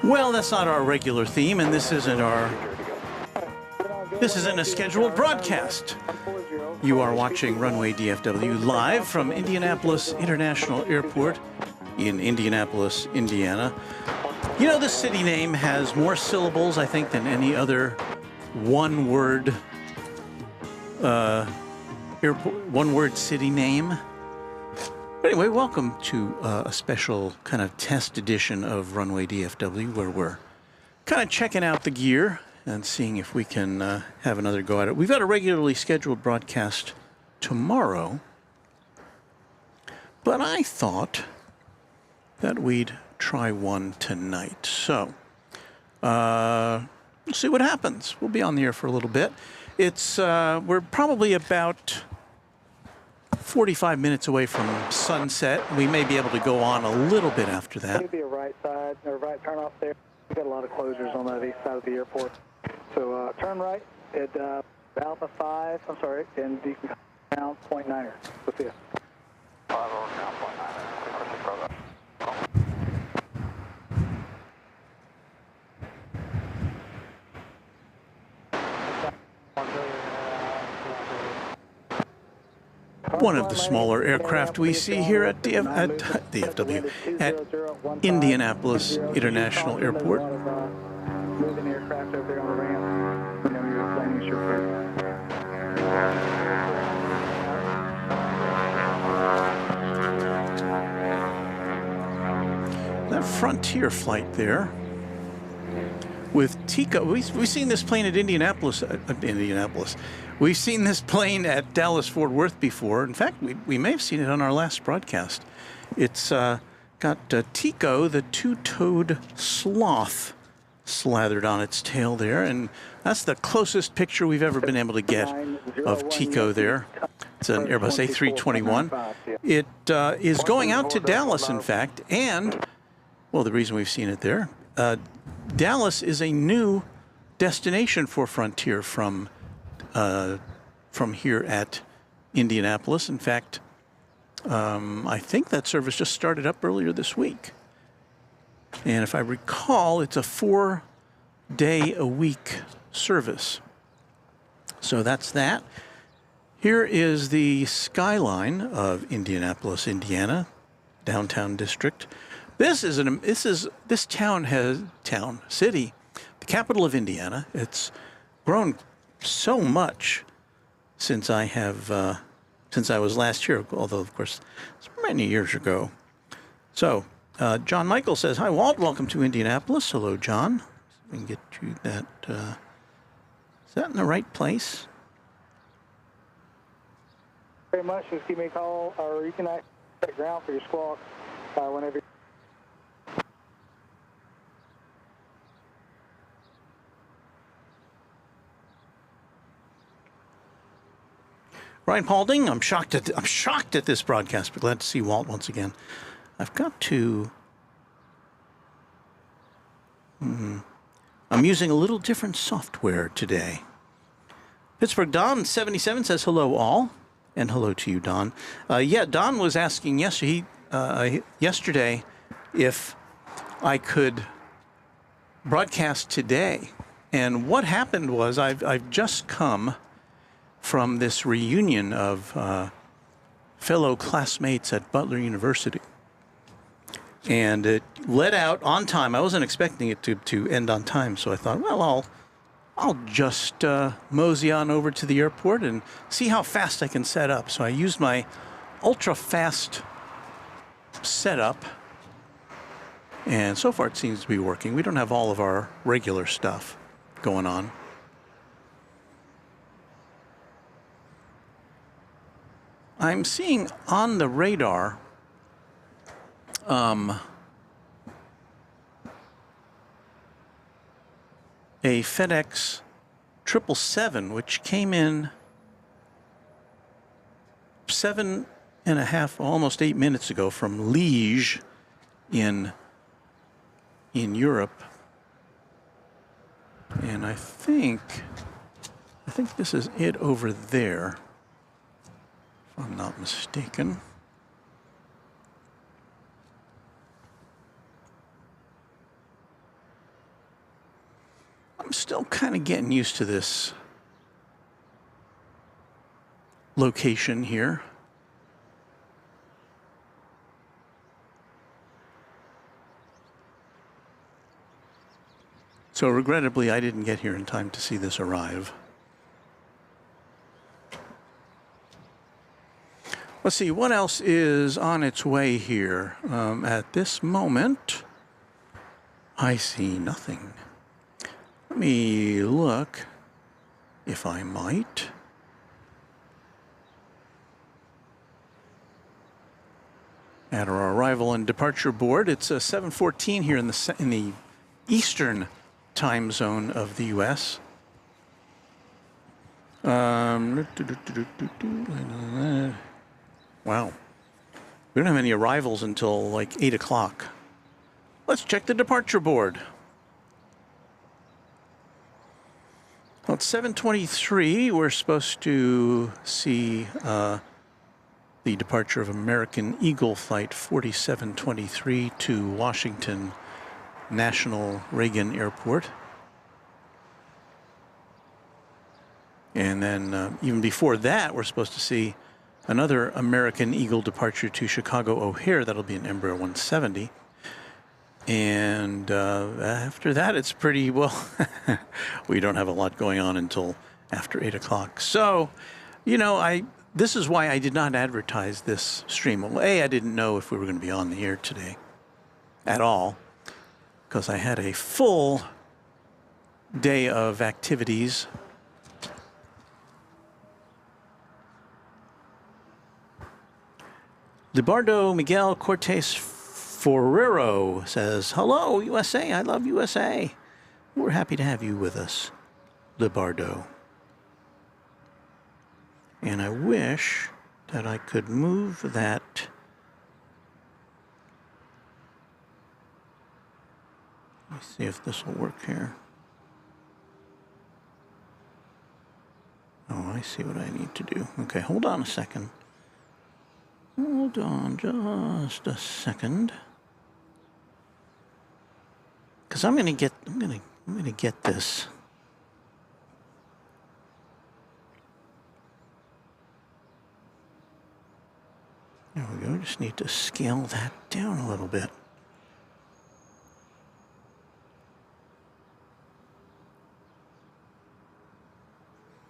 Well, that's not our regular theme, and this isn't a scheduled broadcast. You are watching Runway DFW live from Indianapolis International Airport in Indianapolis, Indiana. You know, this city name has more syllables, I think, than any other one-word city name. But anyway, welcome to a special kind of test edition of Runway DFW, where we're kind of checking out the gear and seeing if we can have another go at it. We've got a regularly scheduled broadcast tomorrow, but I thought that we'd try one tonight. So, we'll see what happens. We'll be on the air for a little bit. We're probably about 45 minutes away from sunset. We may be able to go on a little bit after that. Maybe a right side or right turn off there. We've got a lot of closures on that east side of the airport. So turn right at Alpha 5, I'm sorry, and you can count .9er. We'll see you. 5 over count .9er. One of the smaller aircraft we see here at DFW, at Indianapolis International Airport. Moving aircraft over there on the ramp. You know, you're landing your That Frontier flight there with Tico. We've seen this plane at Indianapolis. We've seen this plane at Dallas-Fort Worth before. In fact, we may have seen it on our last broadcast. It's got Tico, the two-toed sloth, slathered on its tail there, and that's the closest picture we've ever been able to get of Tico there. It's an Airbus A321. It is going out to Dallas, in fact, and, well, the reason we've seen it there, Dallas is a new destination for Frontier from here at Indianapolis. In fact, I think that service just started up earlier this week. And if I recall, it's a 4-day-a-week service. So that's that. Here is the skyline of Indianapolis, Indiana, downtown district. This city, the capital of Indiana. It's grown so much since I was last here, although of course it's many years ago. So John Michael says, "Hi Walt, welcome to Indianapolis." Hello, John. We can get you that. Is that in the right place? Very much. Just give me a call, or you can check ground for your squawk whenever. Ryan Paulding, I'm shocked at this broadcast, but glad to see Walt once again. I've got to. I'm using a little different software today. Pittsburgh Don 77 says hello all, and hello to you, Don. Yeah, Don was asking yesterday if I could broadcast today, and what happened was I've just come from this reunion of fellow classmates at Butler University. And it let out on time. I wasn't expecting it to end on time, so I thought, well, I'll just mosey on over to the airport and see how fast I can set up. So I used my ultra-fast setup, and so far it seems to be working. We don't have all of our regular stuff going on. I'm seeing on the radar a FedEx 777, which came in 7.5, almost 8 minutes ago from Liège in Europe. And I think this is it over there, if I'm not mistaken. still kind of getting used to this location here. So regrettably, I didn't get here in time to see this arrive. Let's see, what else is on its way here? At this moment, I see nothing. Let me look, if I might. At our arrival and departure board, it's 7:14 here in the eastern time zone of the U.S. Wow. We don't have any arrivals until like 8 o'clock. Let's check the departure board. Well, it's 7:23. We're supposed to see the departure of American Eagle Flight 4723 to Washington National Reagan Airport. And then even before that, we're supposed to see another American Eagle departure to Chicago O'Hare. That'll be an Embraer 170. And after that, it's pretty, well, we don't have a lot going on until after 8 o'clock. So, you know, this is why I did not advertise this stream. Well, I didn't know if we were going to be on the air today at all, because I had a full day of activities. Libardo Miguel Cortes Forrero says, hello, USA. I love USA. We're happy to have you with us, Libardo. And I wish that I could move that. Let me see if this will work here. Oh, I see what I need to do. Okay, hold on a second. Hold on just a second. Because I'm gonna get this. There we go. Just need to scale that down a little bit.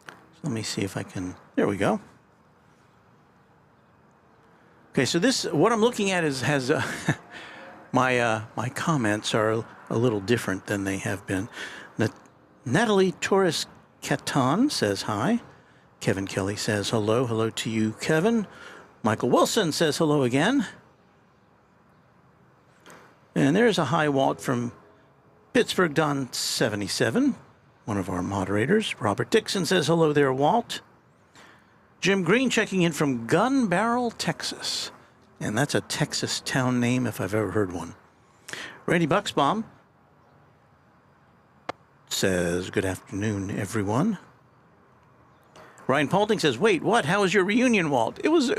So let me see if I can. There we go. Okay, so this, what I'm looking at has my comments are a little different than they have been. Natalie Torres Catan says hi. Kevin Kelly says hello. Hello to you, Kevin. Michael Wilson says hello again. And there's a hi, Walt, from Pittsburgh Don 77, one of our moderators. Robert Dixon says hello there, Walt. Jim Green checking in from Gun Barrel, Texas. And that's a Texas town name if I've ever heard one. Randy Bucksbaum says, good afternoon, everyone. Ryan Paulding says, wait, what? How was your reunion, Walt? It was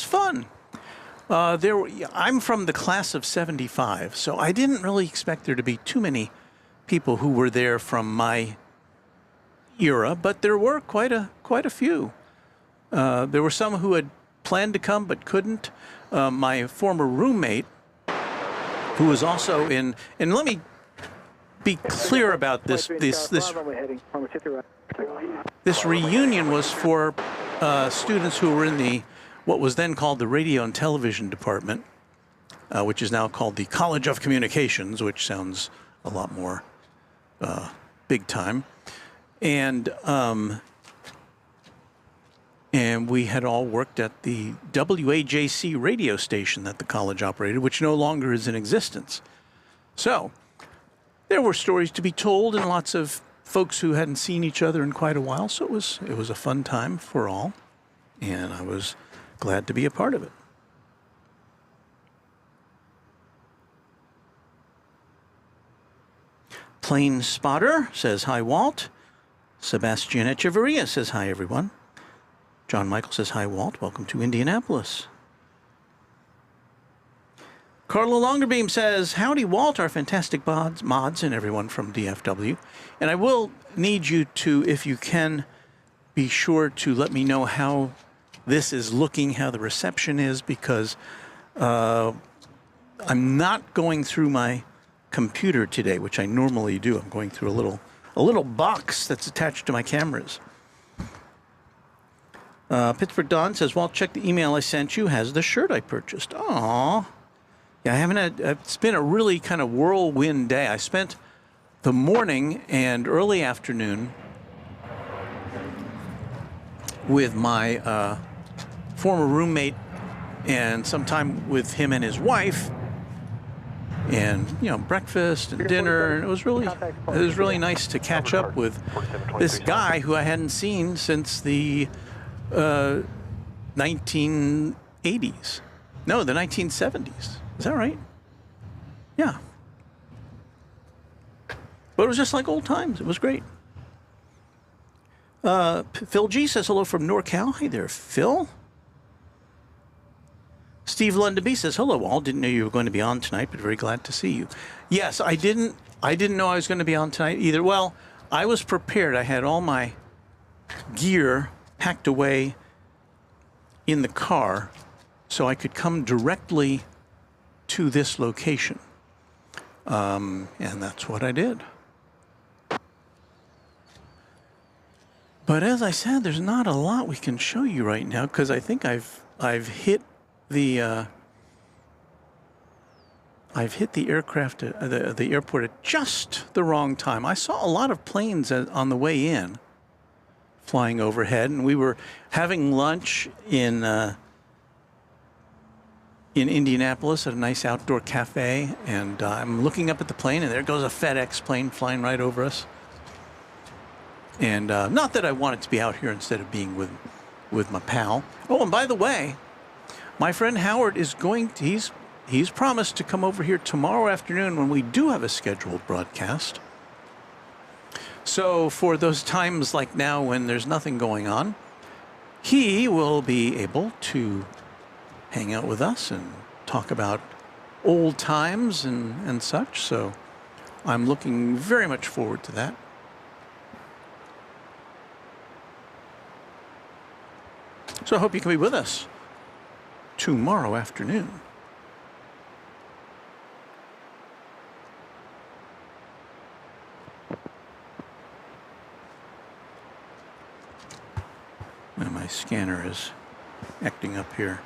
fun. I'm from the class of 75, so I didn't really expect there to be too many people who were there from my era, but there were quite a few. There were some who had planned to come but couldn't. My former roommate, who was also in, and let me be clear about this reunion was for students who were in what was then called the Radio and Television Department, which is now called the College of Communications, which sounds a lot more big time. And we had all worked at the WAJC radio station that the college operated, which no longer is in existence. So there were stories to be told and lots of folks who hadn't seen each other in quite a while. So it was a fun time for all, and I was glad to be a part of it. Plane Spotter says hi, Walt. Sebastian Echeverria says hi, everyone. John Michael says hi, Walt. Welcome to Indianapolis. Carla Longerbeam says, howdy, Walt, our fantastic mods, and everyone from DFW. And I will need you to, if you can, be sure to let me know how this is looking, how the reception is, because I'm not going through my computer today, which I normally do. I'm going through a little box that's attached to my cameras. Pittsburgh Don says, Walt, check the email I sent you. Has the shirt I purchased. Aww. Yeah, I haven't had, it's been a really kind of whirlwind day. I spent the morning and early afternoon with my former roommate and some time with him and his wife, and breakfast and dinner, and it was really nice to catch up with this guy who I hadn't seen since the 1980s. No, the 1970s. Is that right? Yeah. But it was just like old times. It was great. Phil G says hello from NorCal. Hey there, Phil. Steve Lundaby says hello, all. Didn't know you were going to be on tonight, but very glad to see you. Yes, I didn't know I was going to be on tonight either. Well, I was prepared. I had all my gear packed away in the car so I could come directly to this location. And that's what I did. But as I said, there's not a lot we can show you right now, because I think I've hit the aircraft, the airport at just the wrong time. I saw a lot of planes on the way in, flying overhead, and we were having lunch in Indianapolis at a nice outdoor cafe, and I'm looking up at the plane, and there goes a FedEx plane flying right over us. And not that I wanted to be out here instead of being with my pal. Oh, and by the way, my friend Howard is he's promised to come over here tomorrow afternoon when we do have a scheduled broadcast. So for those times like now when there's nothing going on, he will be able to hang out with us and talk about old times and such. So I'm looking very much forward to that. So I hope you can be with us tomorrow afternoon. And my scanner is acting up here.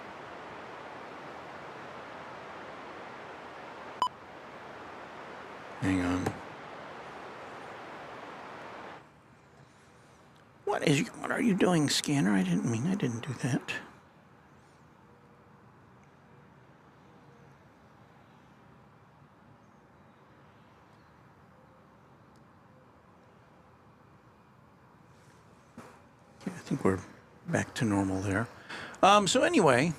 Hang on. What are you doing, scanner? I didn't do that. Okay, I think we're back to normal there. So anyway.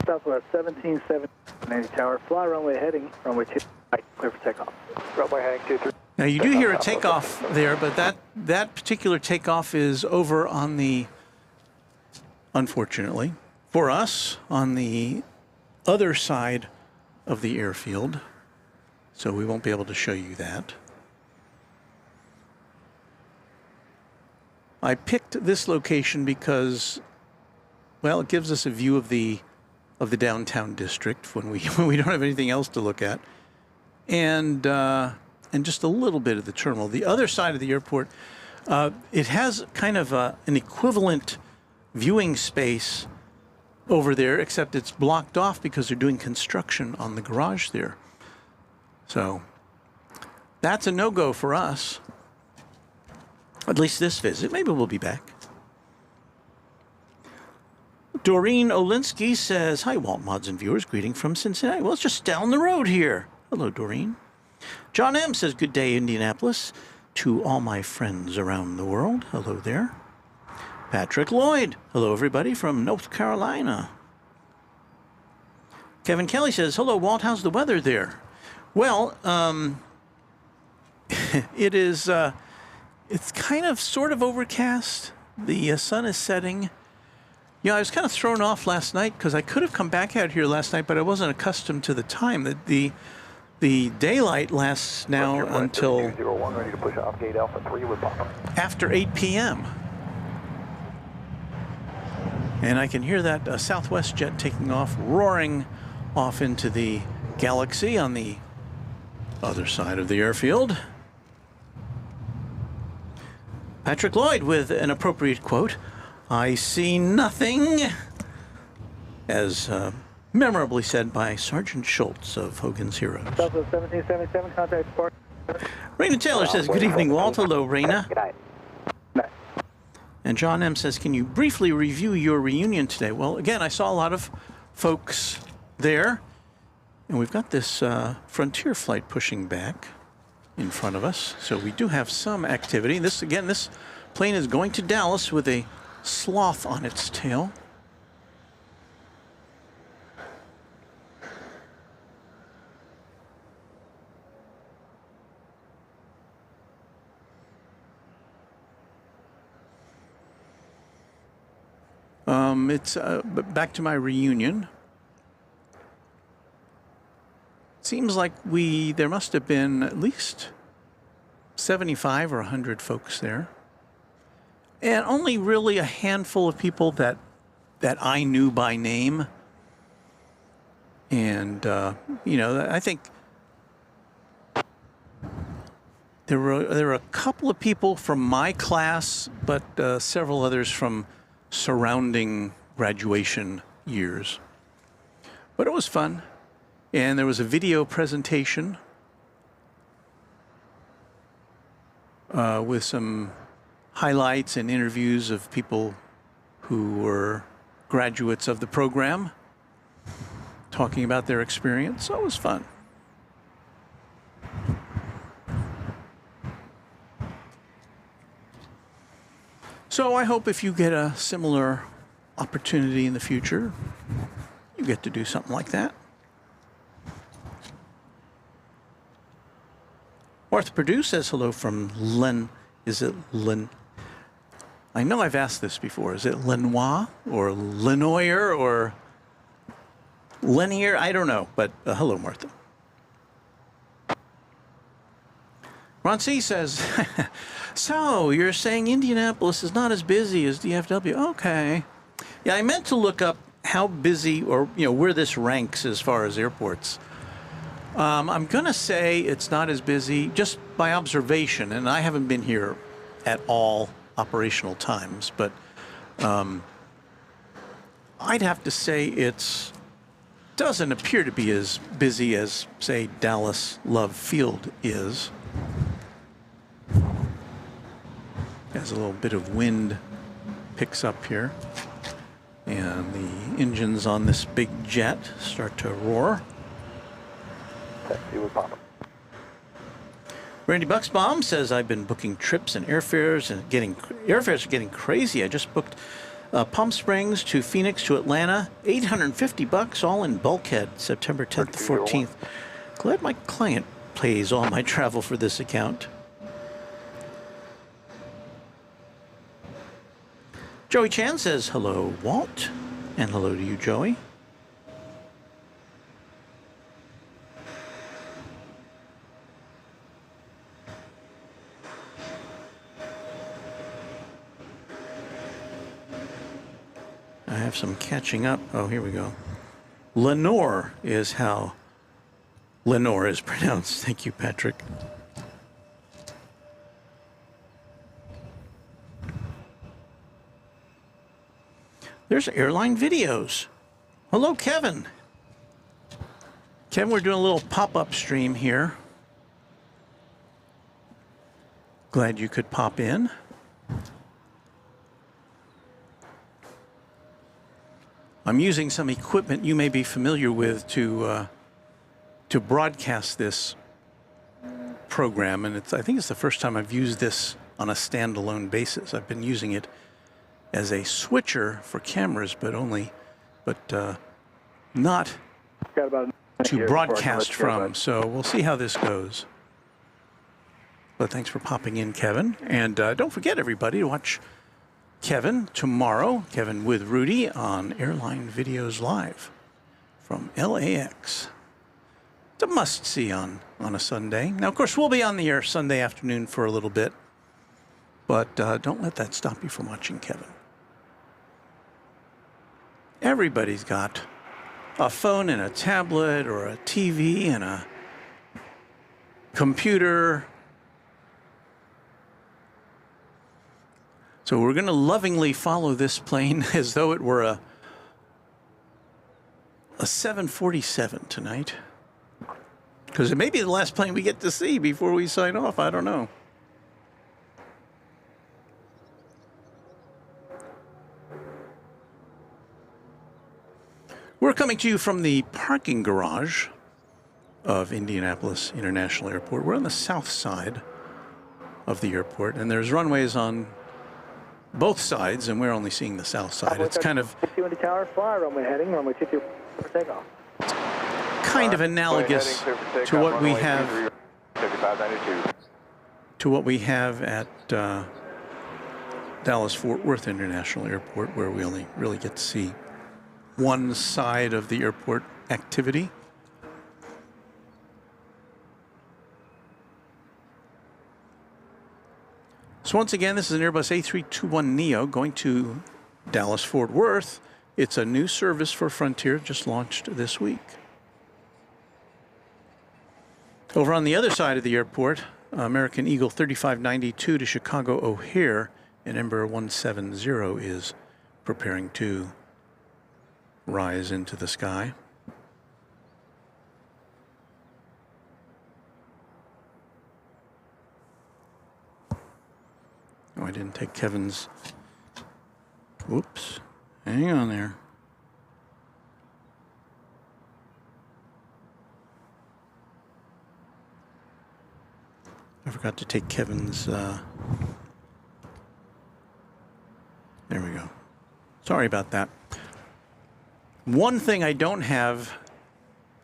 Southwest 1770 tower, fly runway heading, runway 2, right, clear for takeoff. Runway heading 23. Now you do hear a takeoff there, but that particular takeoff is over on the, unfortunately, for us, on the other side of the airfield. So we won't be able to show you that. I picked this location because, well, it gives us a view of the downtown district when we don't have anything else to look at, and just a little bit of the terminal. The other side of the airport, it has kind of an equivalent viewing space over there, except it's blocked off because they're doing construction on the garage there. So that's a no-go for us, at least this visit. Maybe we'll be back. Doreen Olinsky says, hi, Walt Mods and viewers. Greeting from Cincinnati. Well, it's just down the road here. Hello, Doreen. John M. says, good day, Indianapolis. To all my friends around the world. Hello there. Patrick Lloyd. Hello, everybody from North Carolina. Kevin Kelly says, hello, Walt. How's the weather there? Well, it is, it's kind of sort of overcast. The sun is setting. Yeah, I was kind of thrown off last night because I could have come back out here last night, but I wasn't accustomed to the time. The daylight lasts now until ready to push off gate Alpha 3 with Papa. after 8 p.m. And I can hear that Southwest jet taking off, roaring off into the galaxy on the other side of the airfield. Patrick Lloyd with an appropriate quote, "I see nothing," as memorably said by Sergeant Schultz of Hogan's Heroes. Southwest 1777, contact Spark. Raina Taylor says, "Good evening, Walt." Hello, Raina. Good night. And John M. says, "Can you briefly review your reunion today?" Well, again, I saw a lot of folks there, and we've got this Frontier flight pushing back in front of us, so we do have some activity. This plane is going to Dallas with a sloth on its tail. It's back to my reunion. Seems like there must have been at least 75 or 100 folks there. And only really a handful of people that I knew by name. And, I think there were a couple of people from my class, but several others from surrounding graduation years. But it was fun. And there was a video presentation with some highlights and interviews of people who were graduates of the program, talking about their experience. So it was fun. So I hope if you get a similar opportunity in the future, you get to do something like that. Martha Purdue says hello from Len. Is it Len? I know I've asked this before. Is it Lenoir or Lenoir or Lenier? I don't know, but hello, Martha. Ron C. says, "So you're saying Indianapolis is not as busy as DFW?" Okay. Yeah, I meant to look up how busy or where this ranks as far as airports. I'm going to say it's not as busy just by observation, and I haven't been here at all operational times, but I'd have to say it doesn't appear to be as busy as, say, Dallas Love Field is. As a little bit of wind picks up here, and the engines on this big jet start to roar. Taxi with Papa. Randy Bucksbaum says, "I've been booking trips and airfares, and airfares are getting crazy. I just booked Palm Springs to Phoenix to Atlanta, $850 all in bulkhead, September 10th to 14th. Glad my client pays all my travel for this account." Joey Chan says, "Hello, Walt," and hello to you, Joey. I have some catching up. Oh, here we go. Lenore is how Lenore is pronounced. Thank you, Patrick. There's airline videos. Hello, Kevin. Kevin, we're doing a little pop-up stream here. Glad you could pop in. I'm using some equipment you may be familiar with to broadcast this program, and I think it's the first time I've used this on a standalone basis. I've been using it as a switcher for cameras, but not to broadcast from. So we'll see how this goes. But thanks for popping in, Kevin. And don't forget, everybody, to watch Kevin tomorrow. Kevin with Rudy on Airline Videos Live from LAX. It's a must-see on a Sunday. Now, of course, we'll be on the air Sunday afternoon for a little bit, but don't let that stop you from watching Kevin. Everybody's got a phone and a tablet or a TV and a computer. So we're going to lovingly follow this plane as though it were a 747 tonight. Because it may be the last plane we get to see before we sign off. I don't know. We're coming to you from the parking garage of Indianapolis International Airport. We're on the south side of the airport, and there's runways on both sides, and we're only seeing the south side. It's kind of 50 tower, fly runway heading, runway 50 for takeoff. Kind of analogous to what we have at Dallas Fort Worth International Airport, where we only really get to see one side of the airport activity. So once again, this is an Airbus A321neo going to Dallas Fort Worth. It's a new service for Frontier, just launched this week. Over on the other side of the airport, American Eagle 3592 to Chicago O'Hare, and Embraer 170 is preparing to rise into the sky. Oh, I didn't take Kevin's. Whoops. Hang on there. I forgot to take Kevin's. There we go. Sorry about that. One thing I don't have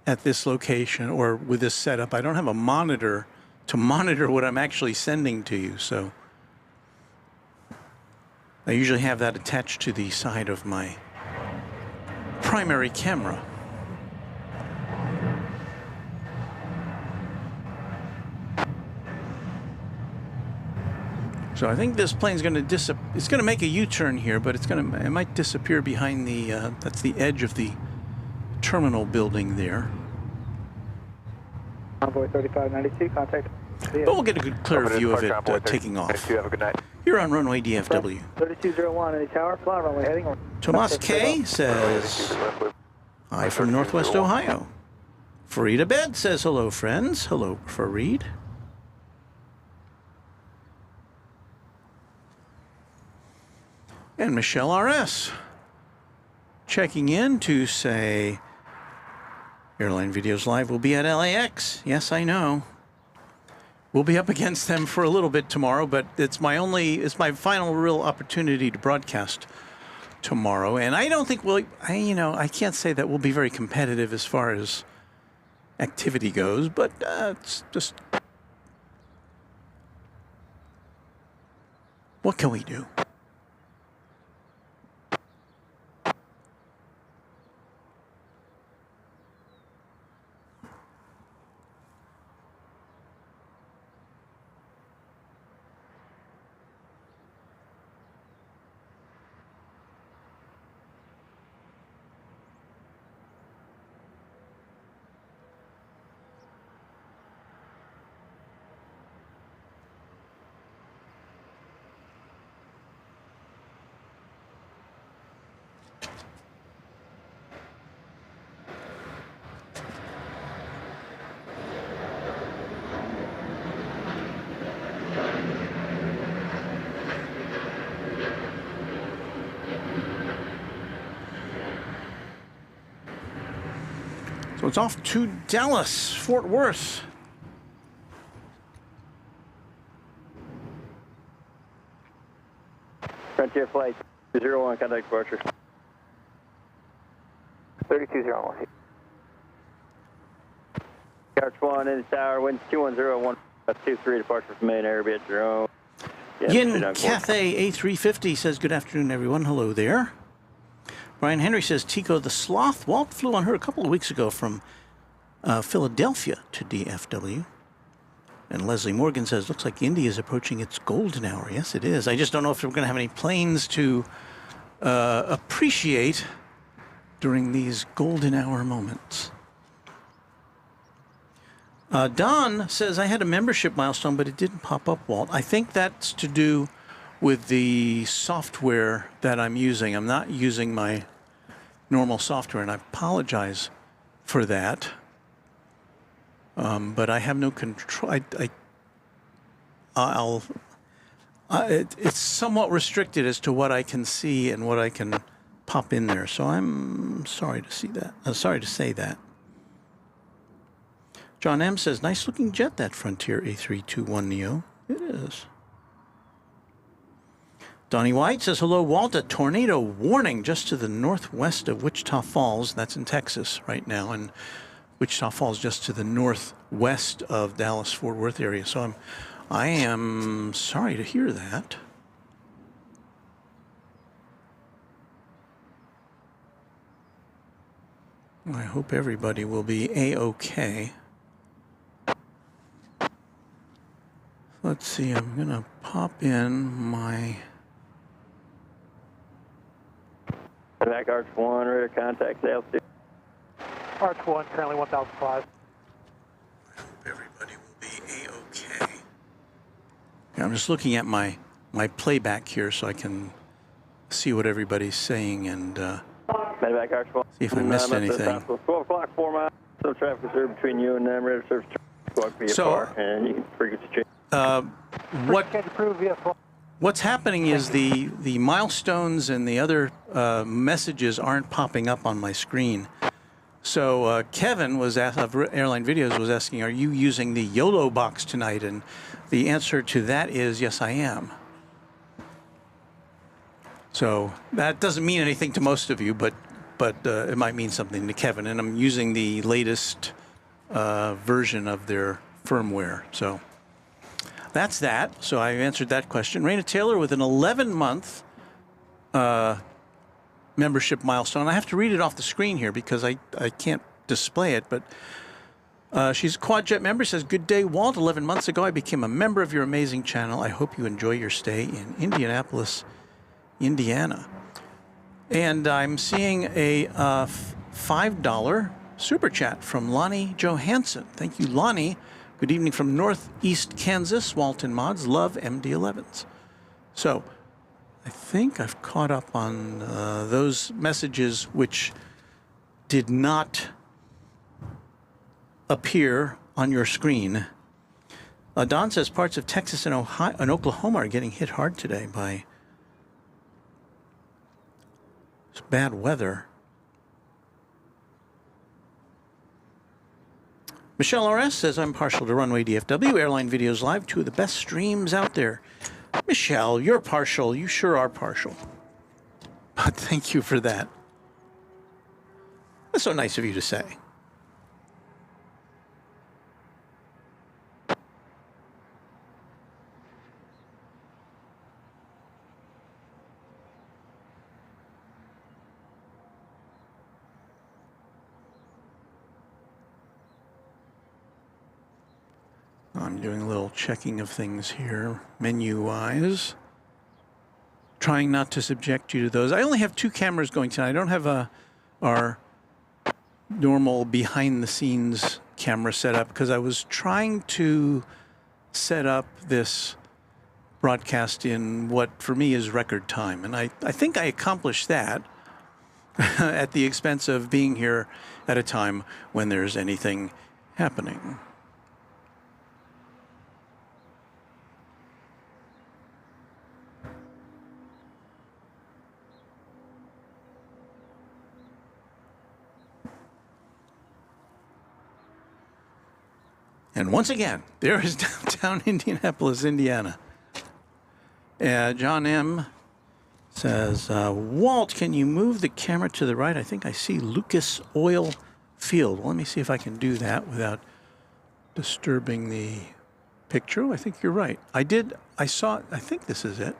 at this location or with this setup, I don't have a monitor to monitor what I'm actually sending to you. So I usually have that attached to the side of my primary camera. So I think this plane's going to it's going to make a U-turn here, but it might disappear behind the that's the edge of the terminal building there. Envoy 3592, contact. But we'll get a good clear view of it taking off. Have a good night. You're on runway DFW. 3201, any tower, fly runway heading. Tomas K says hi from Northwest Ohio. Farida Bed says hello, friends. Hello, Farid. And Michelle RS checking in to say Airline Videos Live will be at LAX. Yes, I know. We'll be up against them for a little bit tomorrow, but it's my final real opportunity to broadcast tomorrow. And I don't think I can't say that we'll be very competitive as far as activity goes, but it's just, what can we do? So it's off to Dallas, Fort Worth. Frontier Flight 201, contact departure. 3201. Arch 1 in the tower, winds 210, 123, departure from main area, be at your own. Yin Cathay A350 says, good afternoon, everyone. Hello there. Brian Henry says, Tico the Sloth. Walt flew on her a couple of weeks ago from Philadelphia to DFW. And Leslie Morgan says, looks like Indy is approaching its golden hour. Yes, it is. I just don't know if we're going to have any planes to appreciate during these golden hour moments. Don says, I had a membership milestone, but it didn't pop up, Walt. I think that's to do with the software that I'm using. I'm not using my normal software, and I apologize for that. But I have no control. It's somewhat restricted as to what I can see and what I can pop in there. So I'm sorry to see that. Sorry to say that. John M. says, nice looking jet, that Frontier A321neo. It is. Donnie White says, hello, Walt. A tornado warning just to the northwest of Wichita Falls. That's in Texas right now. And Wichita Falls just to the northwest of Dallas-Fort Worth area. So I am sorry to hear that. I hope everybody will be A-okay. Let's see, I'm going to pop in my... Back Arch 1, ready to contact altitude. Arch 1, currently 1005. I hope everybody will be A-okay. Yeah, I'm just looking at my playback here so I can see what everybody's saying and Back Arch 1. see if I missed anything. 12 o'clock, 4 miles. No traffic is there between you and them. Ready to service walk via car, and you can frequency change. What's happening is the milestones and the other messages aren't popping up on my screen. So Kevin was asked, of Airline Videos was asking, are you using the YOLO box tonight? And the answer to that is yes, I am. So that doesn't mean anything to most of you, but it might mean something to Kevin. And I'm using the latest version of their firmware. So that's that. So I answered that question. Raina Taylor with an 11-month membership milestone. I have to read it off the screen here because I can't display it, but she's a Quadjet member. Says, good day, Walt. 11 months ago, I became a member of your amazing channel. I hope you enjoy your stay in Indianapolis, Indiana. And I'm seeing a $5 super chat from Lonnie Johansson. Thank you, Lonnie. Good evening from Northeast Kansas. Walton Mods love MD-11s. So I think I've caught up on those messages which did not appear on your screen. Don says parts of Texas and Ohio and Oklahoma are getting hit hard today by bad weather. Michelle RS says, I'm partial to Runway DFW, Airline Videos Live, two of the best streams out there. Michelle, you're partial. You sure are partial. But thank you for that. That's so nice of you to say. I'm doing a little checking of things here, menu-wise. Trying not to subject you to those. I only have 2 cameras going tonight. I don't have our normal behind-the-scenes camera set up because I was trying to set up this broadcast in what, for me, is record time. And I think I accomplished that at the expense of being here at a time when there's anything happening. And once again, there is downtown Indianapolis, Indiana. John M. says, Walt, can you move the camera to the right? I think I see Lucas Oil Field. Well, let me see if I can do that without disturbing the picture. Oh, I think you're right. I did I saw, I think this is it.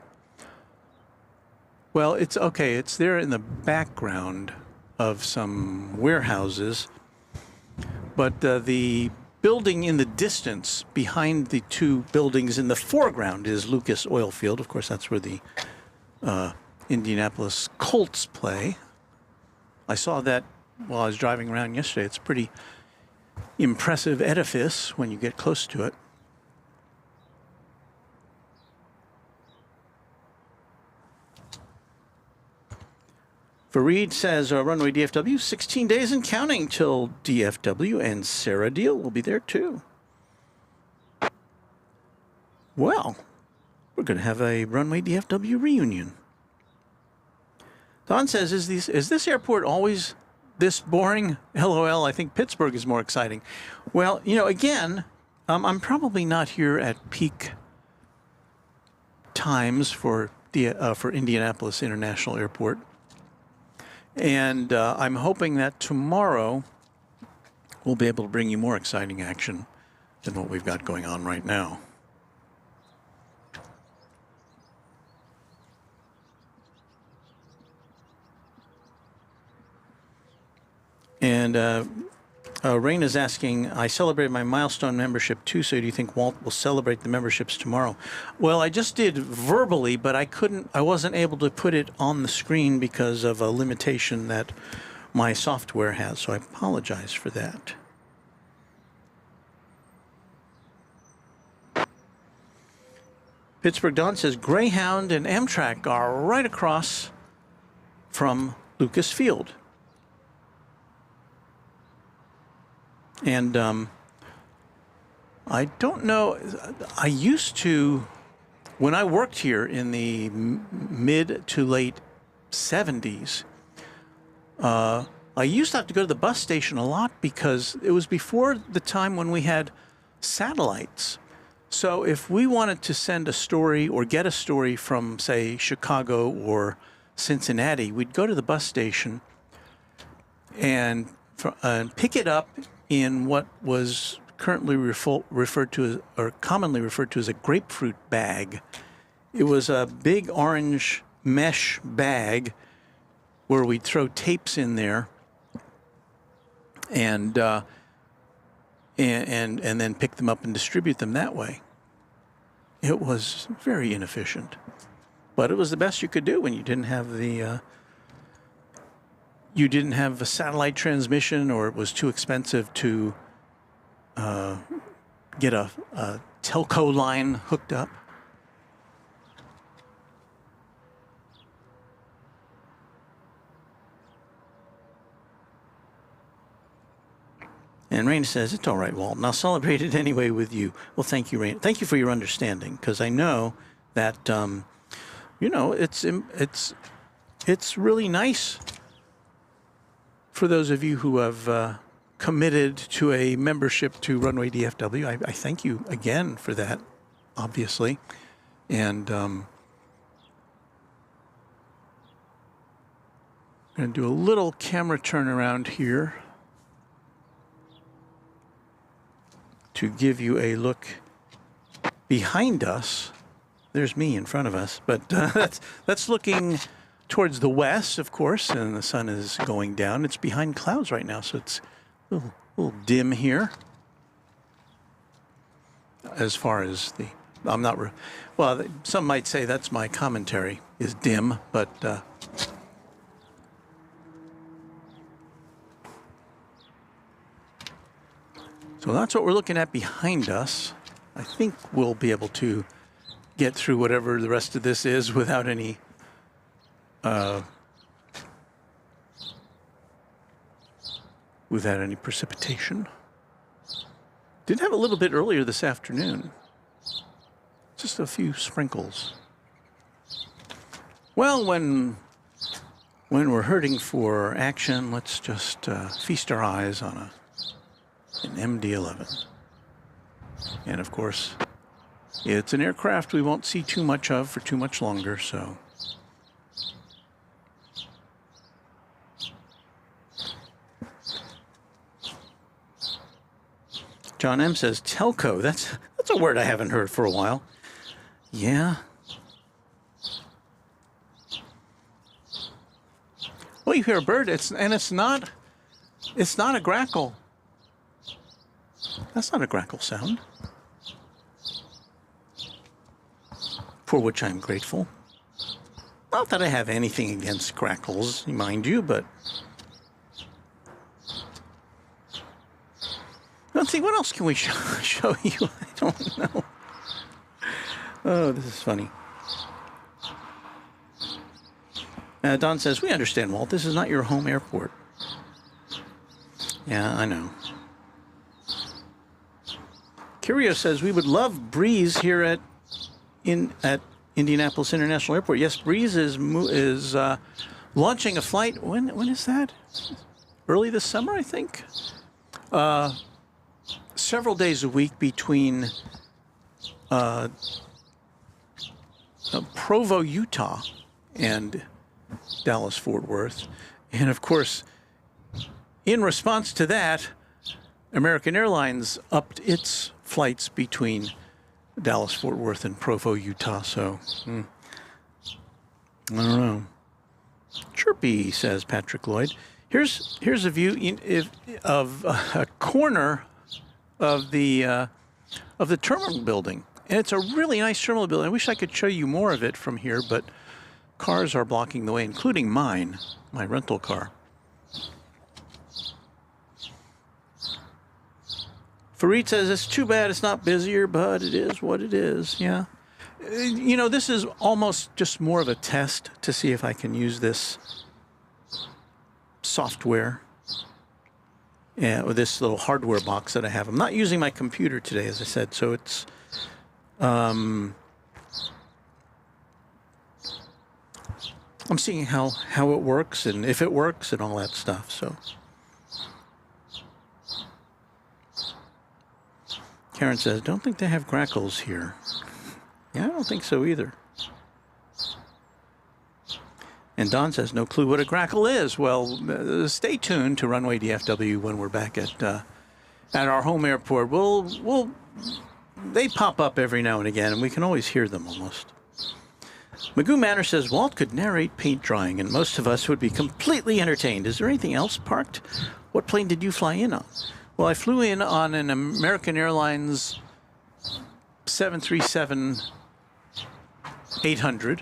Well, it's okay. It's there in the background of some warehouses, but the building in the distance behind the two buildings in the foreground is Lucas Oil Field. Of course, that's where the Indianapolis Colts play. I saw that while I was driving around yesterday. It's a pretty impressive edifice when you get close to it. Fareed says, Runway DFW, 16 days and counting till DFW, and Sarah Deal will be there too. Well, we're going to have a Runway DFW reunion. Don says, is this airport always this boring? LOL, I think Pittsburgh is more exciting. Well, you know, again, I'm probably not here at peak times for Indianapolis International Airport. And I'm hoping that tomorrow we'll be able to bring you more exciting action than what we've got going on right now. And Rain is asking, I celebrated my milestone membership too, so do you think Walt will celebrate the memberships tomorrow? Well, I just did verbally, but I wasn't able to put it on the screen because of a limitation that my software has, so I apologize for that. Pittsburgh Don says, Greyhound and Amtrak are right across from Lucas Field. And I don't know, I used to, when I worked here in the mid to late 70s, I used to have to go to the bus station a lot because it was before the time when we had satellites. So if we wanted to send a story or get a story from, say, Chicago or Cincinnati, we'd go to the bus station and pick it up in what was currently referred to as, or commonly referred to as, a grapefruit bag. It was a big orange mesh bag where we'd throw tapes in there and then pick them up and distribute them that way. It was very inefficient, but it was the best you could do when you didn't have the a satellite transmission, or it was too expensive to get a telco line hooked up. And Rain says, it's all right, Walt, and I'll celebrate it anyway with you. Well, thank you, Rain. Thank you for your understanding, because I know that, you know, it's really nice for those of you who have committed to a membership to Runway DFW. I thank you again for that, obviously. And I'm going to do a little camera turnaround here to give you a look behind us. There's me in front of us, but that's looking towards the west, of course, and the sun is going down. It's behind clouds right now, so it's a little dim here. As far as the, I'm not, well, some might say that's my commentary, is dim, but so that's what we're looking at behind us. I think we'll be able to get through whatever the rest of this is without any precipitation. Did have a little bit earlier this afternoon. Just a few sprinkles. Well, when we're hurting for action, let's just feast our eyes on an MD-11. And of course, it's an aircraft we won't see too much of for too much longer, so. John M. says, telco, that's a word I haven't heard for a while. Yeah. Well, you hear a bird, it's not a grackle. That's not a grackle sound. For which I'm grateful. Not that I have anything against grackles, mind you, but let's see, what else can we show you? I don't know. Oh, this is funny. Don says, we understand, Walt. This is not your home airport. Yeah, I know. Curio says, we would love Breeze here at Indianapolis International Airport. Yes, Breeze is launching a flight. When is that? Early this summer, I think. Several days a week between Provo, Utah, and Dallas-Fort Worth. And of course, in response to that, American Airlines upped its flights between Dallas-Fort Worth and Provo, Utah. So, I don't know. Chirpy, says Patrick Lloyd. Here's a view of a corner of the terminal building. And it's a really nice terminal building. I wish I could show you more of it from here, but cars are blocking the way, including mine, my rental car. Farid says, it's too bad it's not busier, but it is what it is. Yeah. You know, this is almost just more of a test to see if I can use this software. Yeah, with this little hardware box that I have. I'm not using my computer today, as I said, so it's I'm seeing how it works and if it works and all that stuff. So Karen says, don't think they have grackles here. Yeah, I don't think so either. And Don says, no clue what a grackle is. Well, stay tuned to Runway DFW when we're back at our home airport. They pop up every now and again, and we can always hear them almost. Magoo Manor says, Walt could narrate paint drying, and most of us would be completely entertained. Is there anything else parked? What plane did you fly in on? Well, I flew in on an American Airlines 737-800.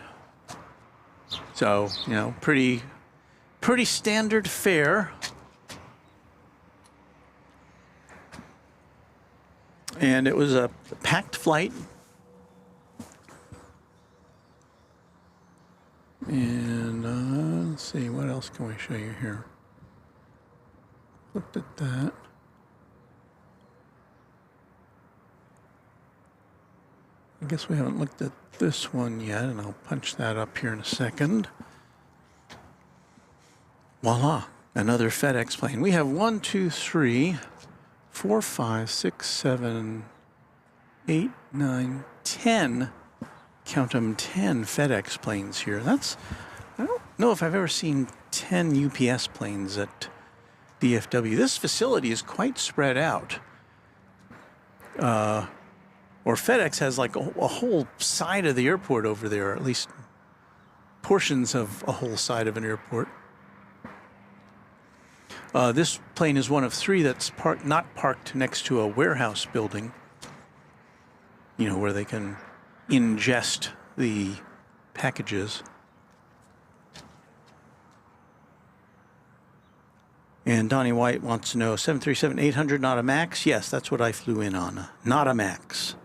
So, you know, pretty standard fare. And it was a packed flight. And let's see, what else can we show you here? Looked at that. I guess we haven't looked at this one yet, and I'll punch that up here in a second. Voila, another FedEx plane. We have 1, 2, 3, 4, 5, 6, 7, 8, 9, 10. Count them, 10 FedEx planes here. I don't know if I've ever seen 10 UPS planes at DFW. This facility is quite spread out. Or FedEx has like a whole side of the airport over there, or at least portions of a whole side of an airport. This plane is one of 3 that's not parked next to a warehouse building, you know, where they can ingest the packages. And Donnie White wants to know, 737-800, not a MAX? Yes, that's what I flew in on. Not a MAX.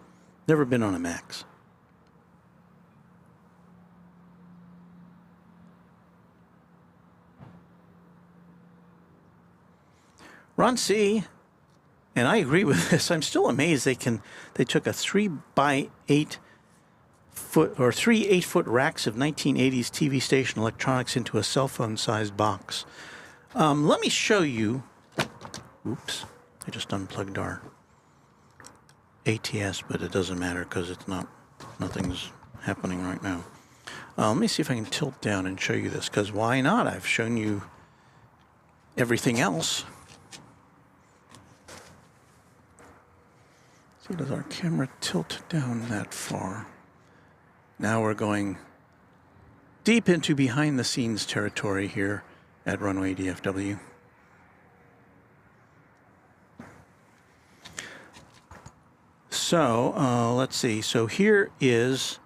Never been on a MAX. Ron C., and I agree with this. I'm still amazed they took a 3x8 foot or 3 8-foot racks of 1980s TV station electronics into a cell phone-sized box. Let me show you. Oops, I just unplugged our ATS, but it doesn't matter because nothing's happening right now. Let me see if I can tilt down and show you this, because why not? I've shown you everything else. See, does our camera tilt down that far? Now we're going deep into behind-the-scenes territory here at Runway DFW. So let's see. So here is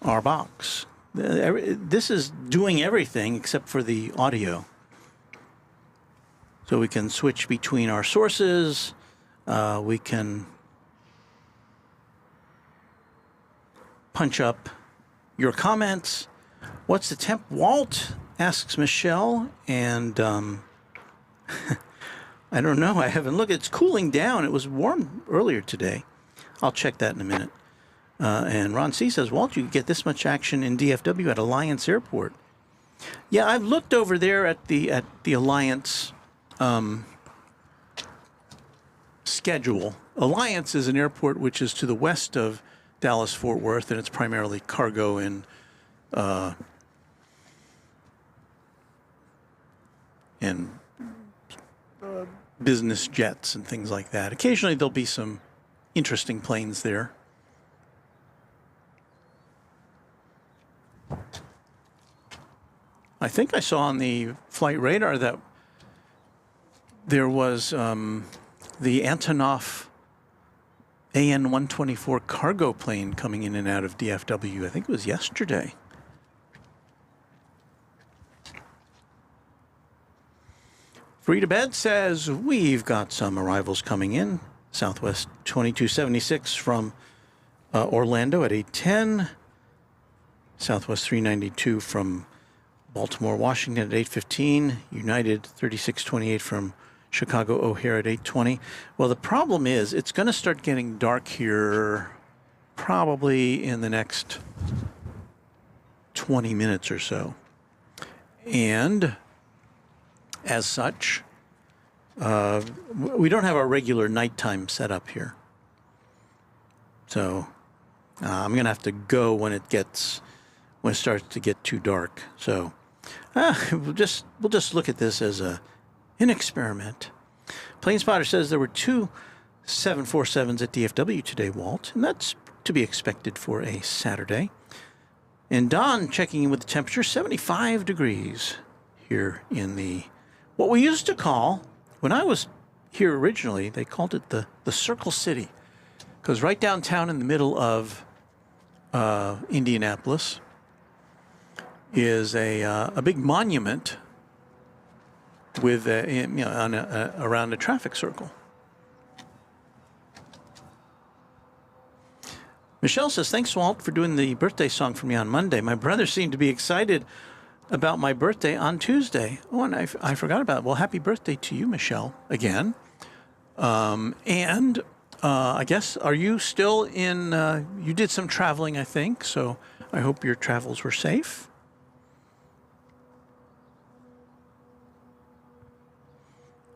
our box. This is doing everything except for the audio. So we can switch between our sources. We can punch up your comments. What's the temp, Walt? Asks Michelle. And I don't know. I haven't looked. It's cooling down. It was warm earlier today. I'll check that in a minute. And Ron C. says, Walt, you get this much action in DFW at Alliance Airport. Yeah, I've looked over there at the Alliance schedule. Alliance is an airport which is to the west of Dallas-Fort Worth, and it's primarily cargo and business jets and things like that. Occasionally there'll be some interesting planes there. I think I saw on the flight radar that there was the Antonov AN-124 cargo plane coming in and out of DFW. I think it was yesterday. Free to Bed says, we've got some arrivals coming in. Southwest 2276 from Orlando at 8:10. Southwest 392 from Baltimore, Washington at 8:15. United 3628 from Chicago O'Hare at 8:20. Well, the problem is it's going to start getting dark here probably in the next 20 minutes or so. And as such, we don't have our regular nighttime setup here. So I'm going to have to go when it starts to get too dark. So we'll just look at this as an experiment. Plane Spotter says there were 2 747s at DFW today, Walt, and that's to be expected for a Saturday. And Don checking in with the temperature, 75 degrees here in what we used to call, when I was here originally, they called it the Circle City, because right downtown in the middle of Indianapolis is a big monument with around a traffic circle. Michelle says, thanks, Walt, for doing the birthday song for me on Monday. My brother seemed to be excited about my birthday on Tuesday. Oh, and I forgot about it. Well, happy birthday to you, Michelle, again. And I guess, are you still in, you did some traveling, I think, so I hope your travels were safe.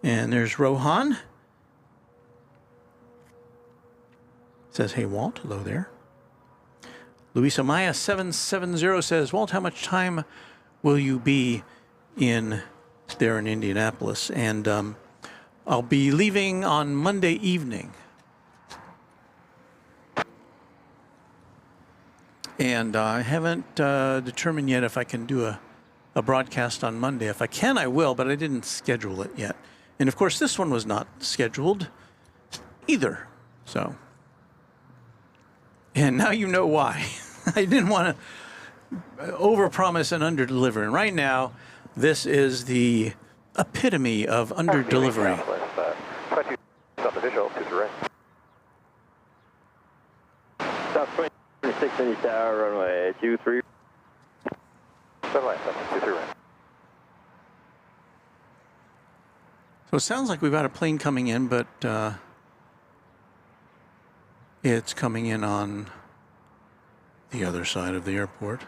And there's Rohan. Says, hey, Walt, hello there. Luisa Maya 770 says, Walt, how much time will you be there in Indianapolis? And I'll be leaving on Monday evening. And I haven't determined yet if I can do a broadcast on Monday. If I can, I will, but I didn't schedule it yet. And of course, this one was not scheduled either. So, and now you know why. I didn't want to overpromise and underdeliver. And right now, this is the epitome of underdelivery. South 26 Indy Tower, runway 23. 23 right. So it sounds like we've got a plane coming in, but it's coming in on the other side of the airport.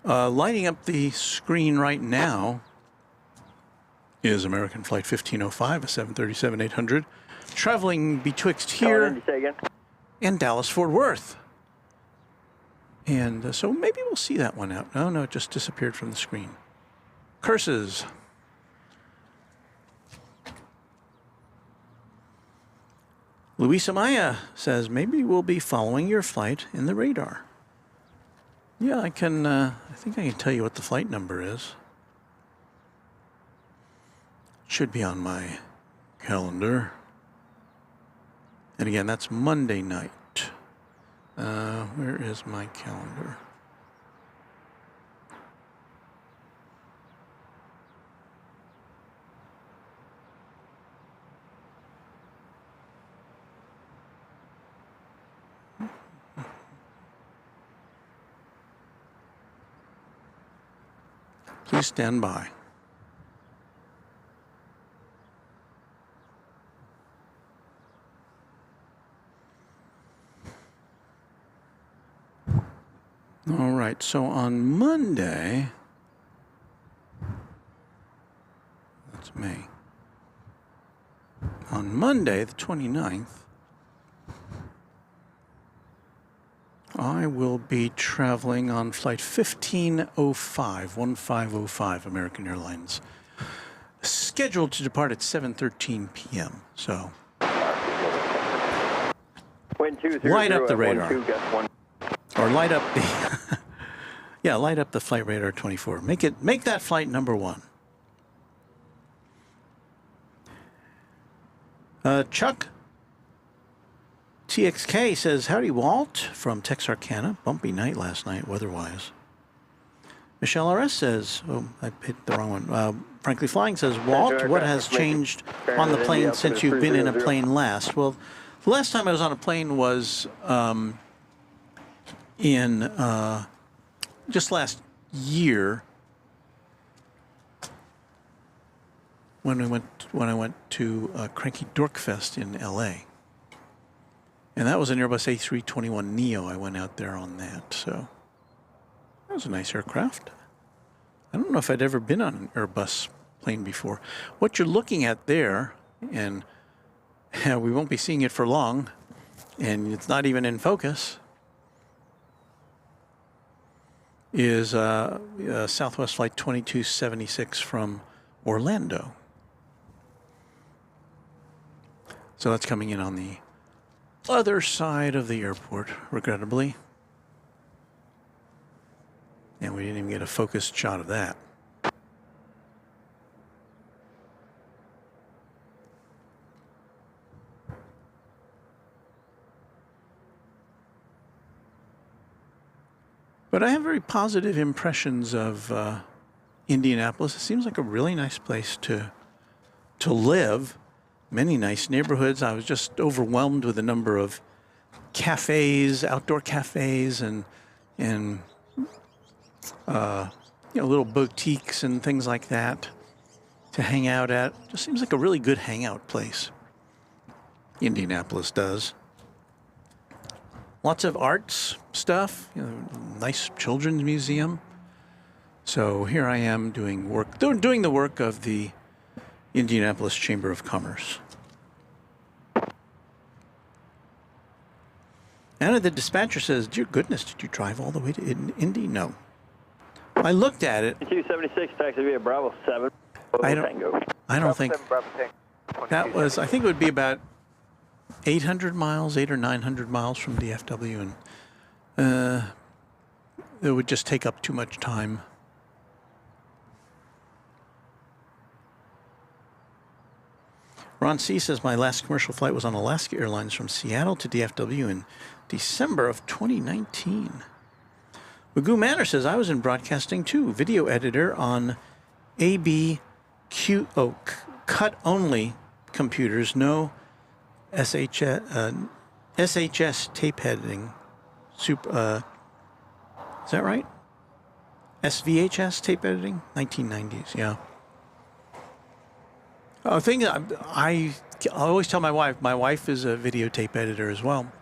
Lighting up the screen right now is American Flight 1505, a 737-800, traveling betwixt here and Dallas-Fort Worth. And so maybe we'll see that one out. No, it just disappeared from the screen. Curses. Luisa Maya says, maybe we'll be following your flight in the radar. Yeah, I can, I think I can tell you what the flight number is. Should be on my calendar. And again, that's Monday night. Where is my calendar? Please stand by. All right, so on Monday, that's May. On Monday, the 29th, I will be traveling on flight 1505 American Airlines, scheduled to depart at 7:13 p.m. So, light up the radar. Or light up the, yeah, light up the flight radar 24. Make that flight number 1. Chuck TXK says, howdy, Walt, from Texarkana. Bumpy night last night, weather-wise. Michelle RS says, oh, I hit the wrong one. Frankly Flying says, Walt, what has changed on the plane since you've been in a plane last? Well, the last time I was on a plane was in just last year when I went to Cranky Dorkfest in L.A. And that was an Airbus A321neo. I went out there on that, so that was a nice aircraft. I don't know if I'd ever been on an Airbus plane before. What you're looking at there, and we won't be seeing it for long, and it's not even in focus, is Southwest Flight 2276 from Orlando. So that's coming in on the other side of the airport, regrettably. And we didn't even get a focused shot of that. But I have very positive impressions of Indianapolis. It seems like a really nice place to live. Many nice neighborhoods. I was just overwhelmed with the number of cafes, outdoor cafes, and little boutiques and things like that to hang out at. Just seems like a really good hangout place. Indianapolis does. Lots of arts stuff, nice children's museum. So here I am doing the work of the Indianapolis Chamber of Commerce. Anna, the dispatcher says, dear goodness, did you drive all the way to Indy? No. I looked at it. 276, taxi via Bravo 7. I don't think. That was, I think it would be about 800 miles, 800 or 900 miles from DFW, and it would just take up too much time. Ron C. says, my last commercial flight was on Alaska Airlines from Seattle to DFW in December of 2019. Magoo Manor says, I was in broadcasting too, video editor on cut-only computers, no SHS tape editing. Is that right? SVHS tape editing? 1990s, yeah. A thing I always tell my wife is a videotape editor as well.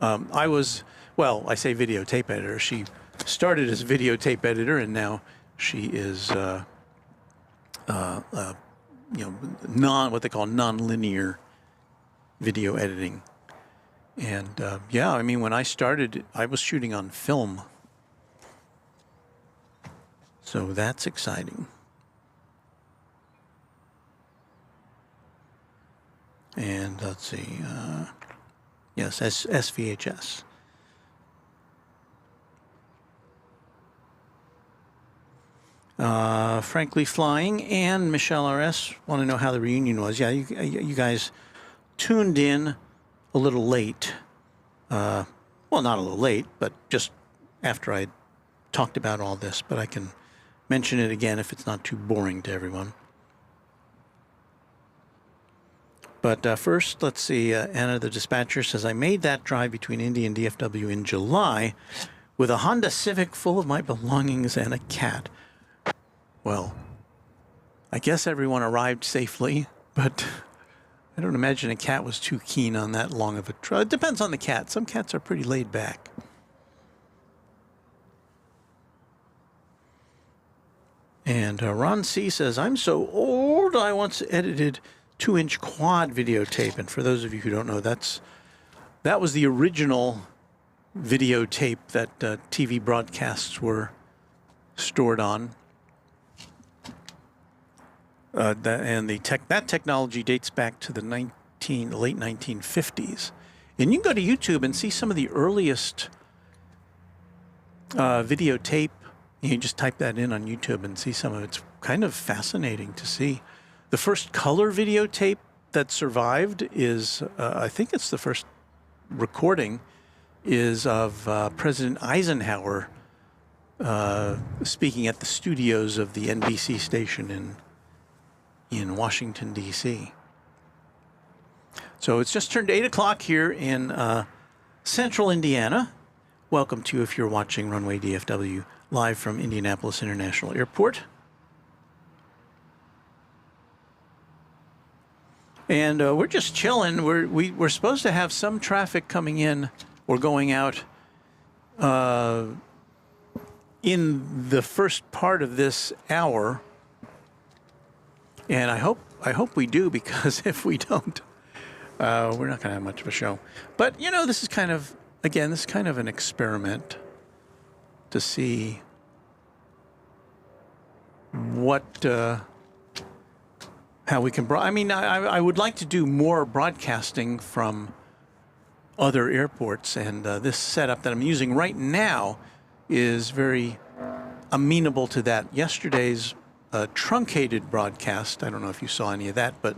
I say videotape editor. She started as videotape editor, and now she is, what they call non-linear video editing. And when I started, I was shooting on film. So that's exciting. And let's see. Yes, SVHS. Frankly Flying and Michelle RS want to know how the reunion was. Yeah, you guys tuned in a little late. Well, not a little late, but just after I talked about all this. But I can mention it again if it's not too boring to everyone. But first, let's see. Anna, the dispatcher, says, I made that drive between Indy and DFW in July with a Honda Civic full of my belongings and a cat. Well, I guess everyone arrived safely, but I don't imagine a cat was too keen on that long of a trip. It depends on the cat. Some cats are pretty laid back. And Ron C. says, I'm so old, I once edited 2-inch quad videotape. And for those of you who don't know, that was the original videotape that TV broadcasts were stored on. That technology dates back to the late 1950s. And you can go to YouTube and see some of the earliest videotape. You just type that in on YouTube and see some of it. It's kind of fascinating to see. The first color videotape that survived is, I think it's the first recording, is of President Eisenhower speaking at the studios of the NBC station in Washington, D.C. So it's just turned 8 o'clock here in central Indiana. Welcome to you if you're watching Runway DFW live from Indianapolis International Airport. And we're just chilling. We're supposed to have some traffic coming in or going out in the first part of this hour. And I hope we do, because if we don't, we're not going to have much of a show. But, you know, this is kind of an experiment to see how we can. I would like to do more broadcasting from other airports, and this setup that I'm using right now is very amenable to that. Yesterday's truncated broadcast, I don't know if you saw any of that, but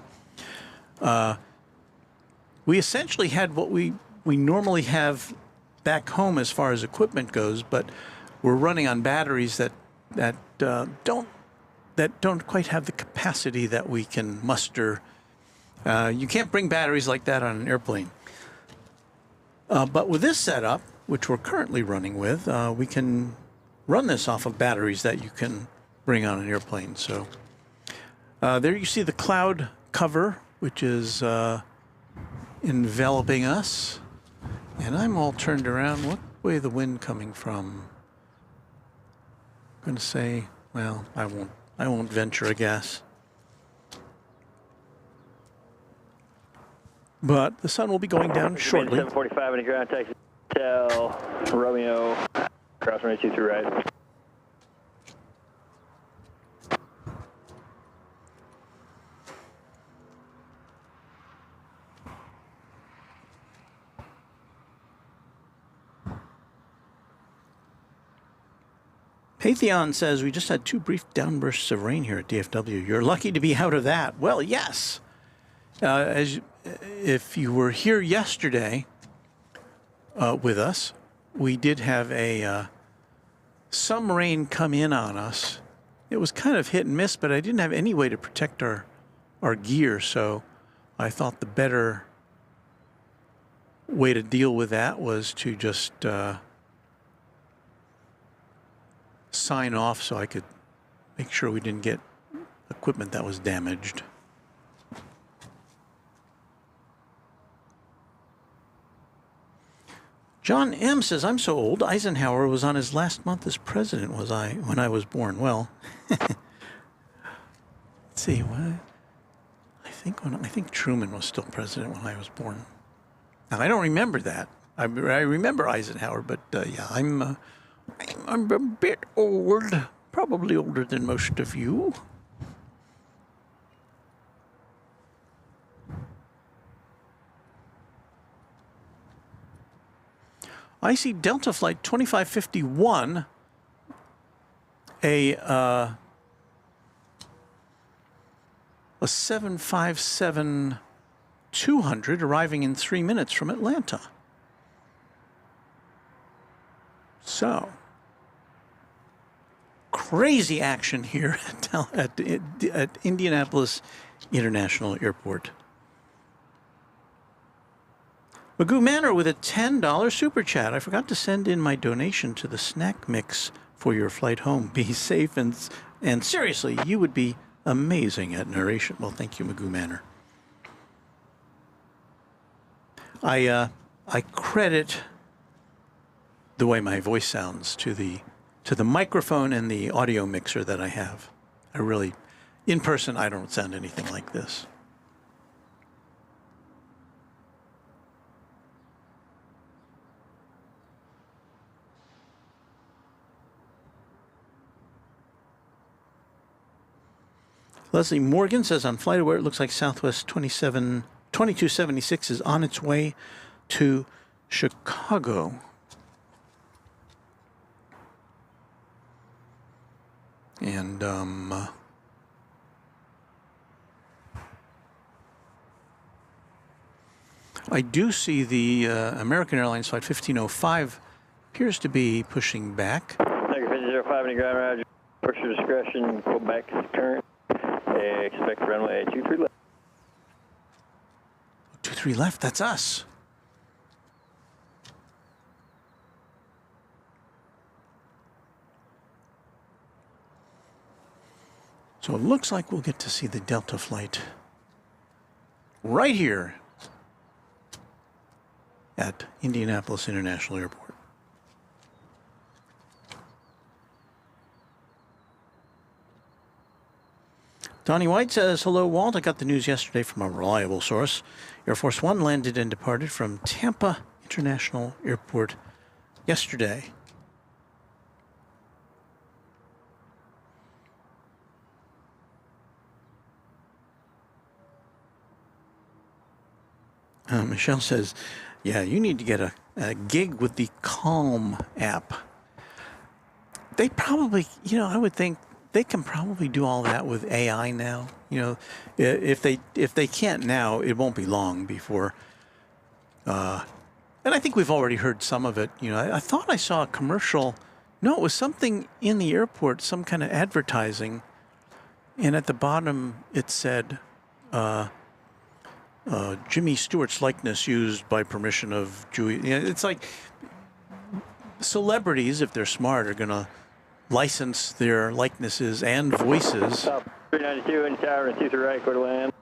we essentially had what we normally have back home as far as equipment goes, but we're running on batteries that don't quite have the capacity that we can muster. You can't bring batteries like that on an airplane. But with this setup, which we're currently running with, we can run this off of batteries that you can bring on an airplane. So there you see the cloud cover, which is enveloping us. And I'm all turned around. What way the wind coming from? I'm going to say, well, I won't venture a guess. But the sun will be going down shortly. 745 in the ground taxi. Tell Romeo, cross runway 23 right. Patheon says, we just had 2 brief downbursts of rain here at DFW. You're lucky to be out of that. Well, yes. If you were here yesterday with us, we did have some rain come in on us. It was kind of hit and miss, but I didn't have any way to protect our gear, so I thought the better way to deal with that was to just sign off so I could make sure we didn't get equipment that was damaged. John M. says, I'm so old, Eisenhower was on his last month as president, when I was born. Well, let's see, I think Truman was still president when I was born. Now, I don't remember that. I remember Eisenhower, but yeah, I'm a bit old, probably older than most of you. I see Delta Flight 2551, a 757-200 arriving in 3 minutes from Atlanta. So, crazy action here at Indianapolis International Airport. Magoo Manor with a $10 super chat. I forgot to send in my donation to the snack mix for your flight home. Be safe and seriously, you would be amazing at narration. Well, thank you, Magoo Manor. I credit the way my voice sounds to the microphone and the audio mixer that I have. I really, in person, I don't sound anything like this. Leslie Morgan says on FlightAware, it looks like Southwest 2276 is on its way to Chicago. And I do see the American Airlines flight 1505 appears to be pushing back. Tiger 5005 any ground route, push your discretion, pull back to current. Expect runway 23 left. 23 left, that's us. So it looks like we'll get to see the Delta flight right here at Indianapolis International Airport. Donnie White says, hello, Walt. I got the news yesterday from a reliable source. Air Force One landed and departed from Tampa International Airport yesterday. Michelle says, yeah, you need to get a gig with the Calm app. They probably, I would think they can probably do all that with AI now. If they can't now, it won't be long before. And I think we've already heard some of it. I thought I saw a commercial. No, it was something in the airport, some kind of advertising. And at the bottom, it said, Jimmy Stewart's likeness used by permission of Julie. It's like celebrities, if they're smart, are going to license their likenesses and voices. 392 in tower and 23 right, quarter land.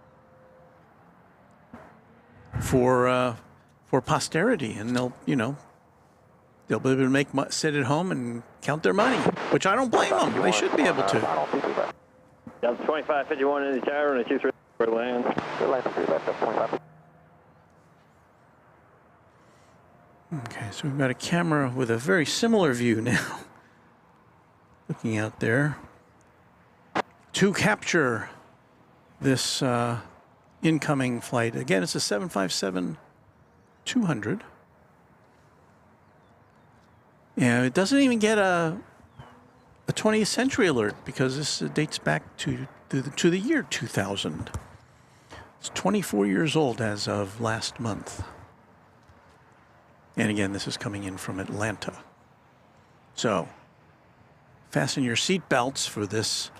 For posterity, and they'll be able to sit at home and count their money, which I don't blame them. They should be able to. Down 2551 in the tower and 23 quarter land. Okay, so we've got a camera with a very similar view now. Looking out there to capture this incoming flight. Again, it's a 757-200. And it doesn't even get a 20th century alert because this dates back to the year 2000. It's 24 years old as of last month. And again, this is coming in from Atlanta. So, fasten your seat belts for this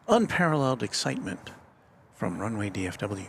unparalleled excitement from Runway DFW.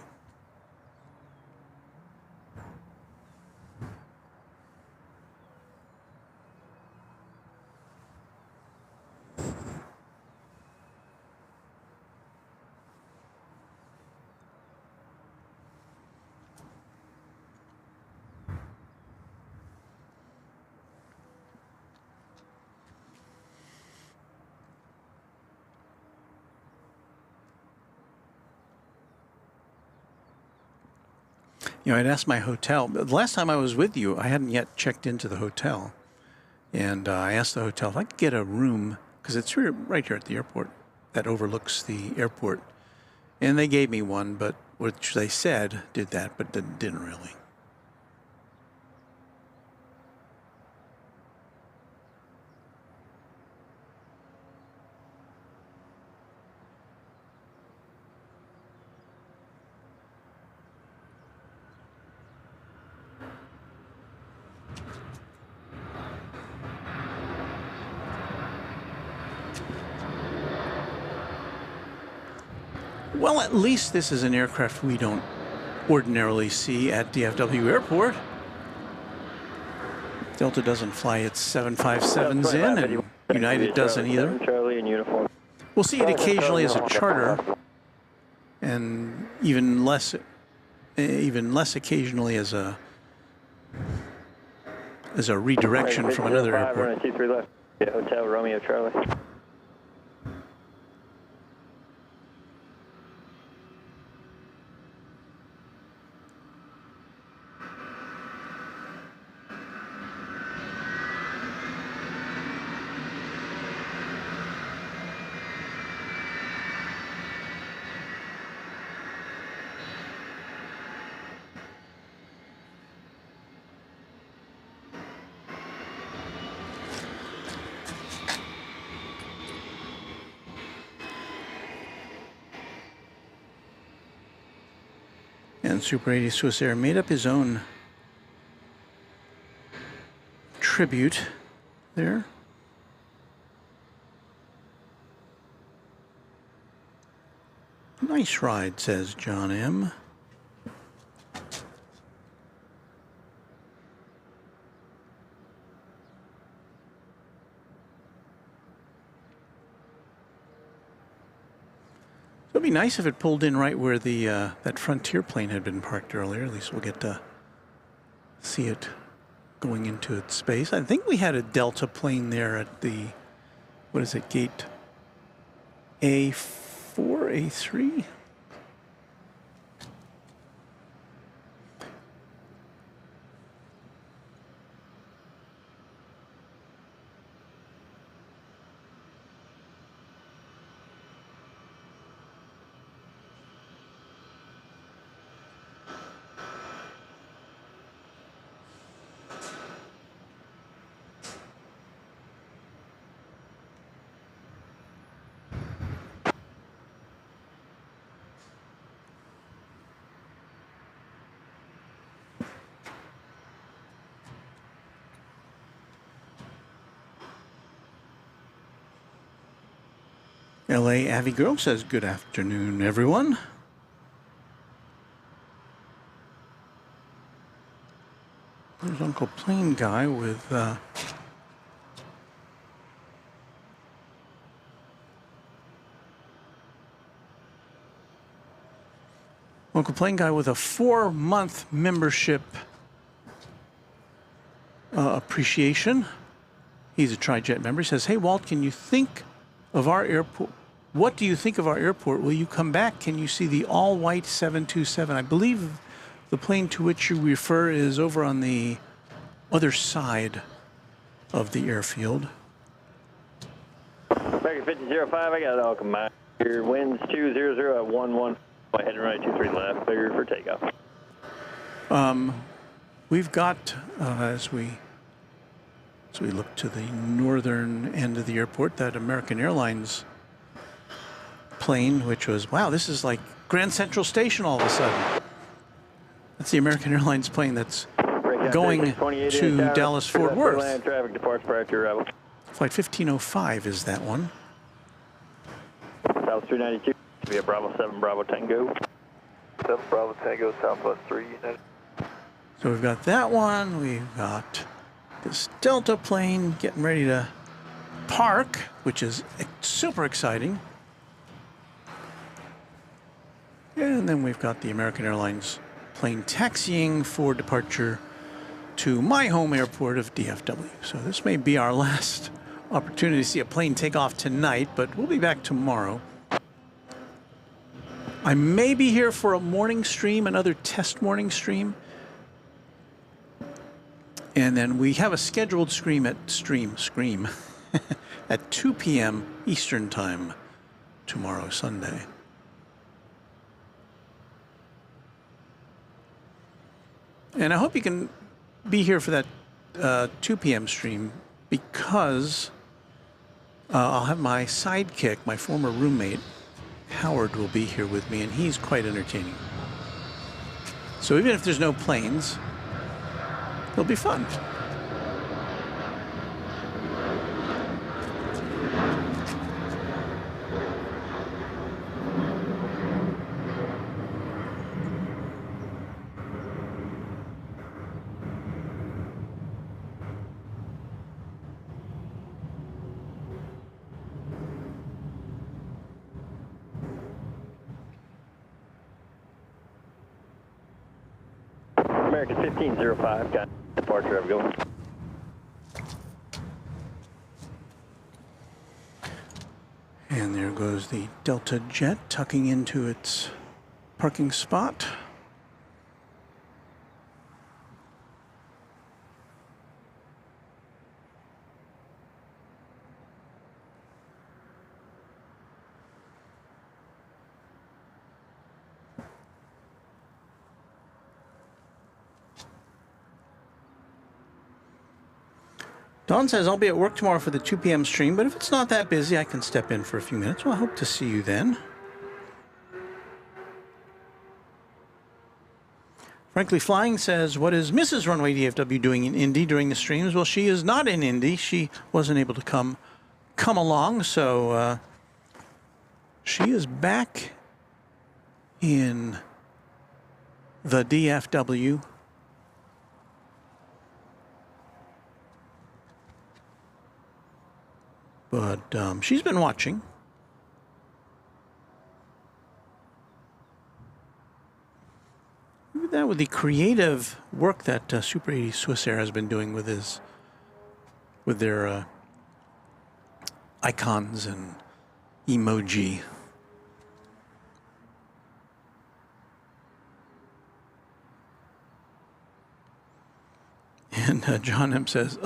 I'd asked my hotel. The last time I was with you, I hadn't yet checked into the hotel. And I asked the hotel if I could get a room, because it's right here at the airport that overlooks the airport. And they gave me one, but which they said did that, but didn't really. Well, at least this is an aircraft we don't ordinarily see at DFW Airport. Delta doesn't fly its 757s in, and United doesn't either. Charlie in uniform. We'll see it occasionally as a charter, and even less occasionally as a redirection from another airport. T3 left. Yeah, Hotel Romeo Charlie. And Super 80 Swiss Air made up his own tribute there. Nice ride, says John M. It'd be nice if it pulled in right where the that Frontier plane had been parked earlier. At least we'll get to see it going into its space. I think we had a Delta plane there at the, what is it, gate A4, A3? LA Avi Girl says, good afternoon, everyone. There's Uncle Plane Guy with Uncle Plane Guy with a 4-month membership appreciation. He's a Tri-Jet member. He says, hey, Walt, can you think of our airport? What do you think of our airport? Will you come back? Can you see the all-white 727? I believe the plane to which you refer is over on the other side of the airfield. American 5005, I got it all combined. Your winds 200 at 11. Heading right 23 left, clear for takeoff. We've got, as we look to the northern end of the airport, that American Airlines plane, which was, wow, this is like Grand Central Station all of a sudden. That's the American Airlines plane that's going to Dallas-Fort Worth. Traffic departs prior to arrival. Flight 1505 is that one. South 392, be a Bravo 7, Bravo Tango. 7 Bravo Tango, Southwest 3 United. So we've got that one. We've got this Delta plane getting ready to park, which is super exciting. And then we've got the American Airlines plane taxiing for departure to my home airport of DFW. So this may be our last opportunity to see a plane take off tonight, but we'll be back tomorrow. I may be here for a morning stream, another test morning stream. And then we have a scheduled stream at 2 p.m. Eastern Time tomorrow, Sunday. And I hope you can be here for that 2 p.m. stream, because I'll have my sidekick, my former roommate, Howard, will be here with me, and he's quite entertaining. So even if there's no planes, it'll be fun. American 1505, got departure, have a good one. And there goes the Delta jet tucking into its parking spot. Dawn says, I'll be at work tomorrow for the 2 p.m. stream, but if it's not that busy, I can step in for a few minutes. Well, I hope to see you then. Frankly Flying says, what is Mrs. Runway DFW doing in Indy during the streams? Well, she is not in Indy. She wasn't able to come along, so she is back in the DFW. But she's been watching. Look at that, with the creative work that Super 80 Swiss Air has been doing with their icons and emoji. And John M says,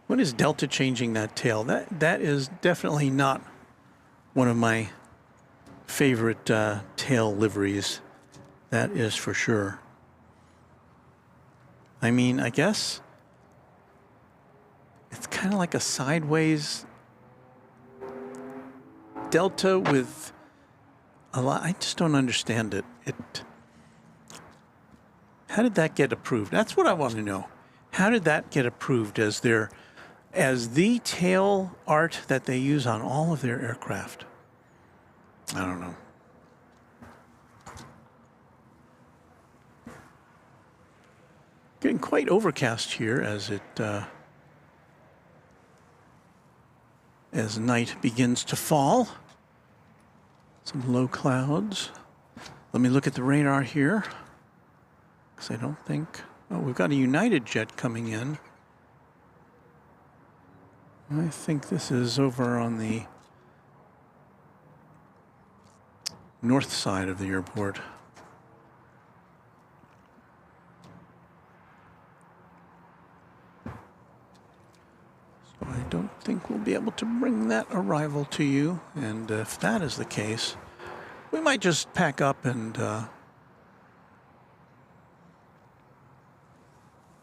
when is Delta changing that tail? That is definitely not one of my favorite tail liveries. That is for sure. I mean, I guess it's kind of like a sideways Delta with a lot. I just don't understand it. How did that get approved? That's what I want to know. How did that get approved as the tail art that they use on all of their aircraft? I don't know. Getting quite overcast here as night begins to fall. Some low clouds. Let me look at the radar here, because I don't think... Oh, we've got a United jet coming in. I think this is over on the north side of the airport. So I don't think we'll be able to bring that arrival to you. And if that is the case, we might just pack up and...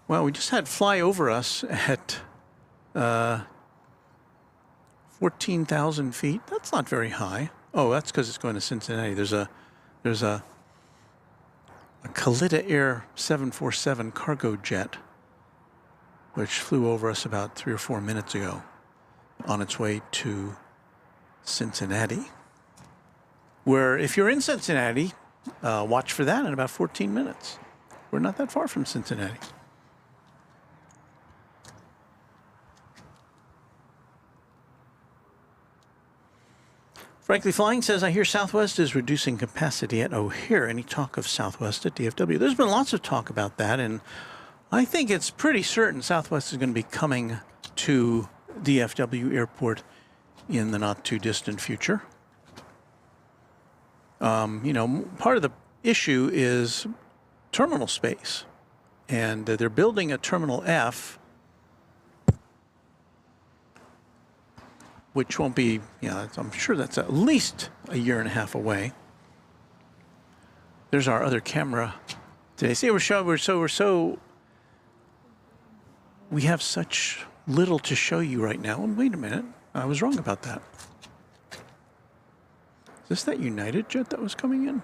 well, we just had fly over us at 14,000 feet. That's not very high. Oh, that's because it's going to Cincinnati. There's a Kalitta Air 747 cargo jet, which flew over us about 3 or 4 minutes ago on its way to Cincinnati. Where, if you're in Cincinnati, watch for that in about 14 minutes. We're not that far from Cincinnati. Frankly Flying says, I hear Southwest is reducing capacity at O'Hare. Any talk of Southwest at DFW? There's been lots of talk about that, and I think it's pretty certain Southwest is going to be coming to DFW Airport in the not-too-distant future. You know, part of the issue is terminal space, and they're building a Terminal F, which won't be, I'm sure that's at least a year and a half away. There's our other camera today. See, we have such little to show you right now. And wait a minute, I was wrong about that. Is this that United jet that was coming in?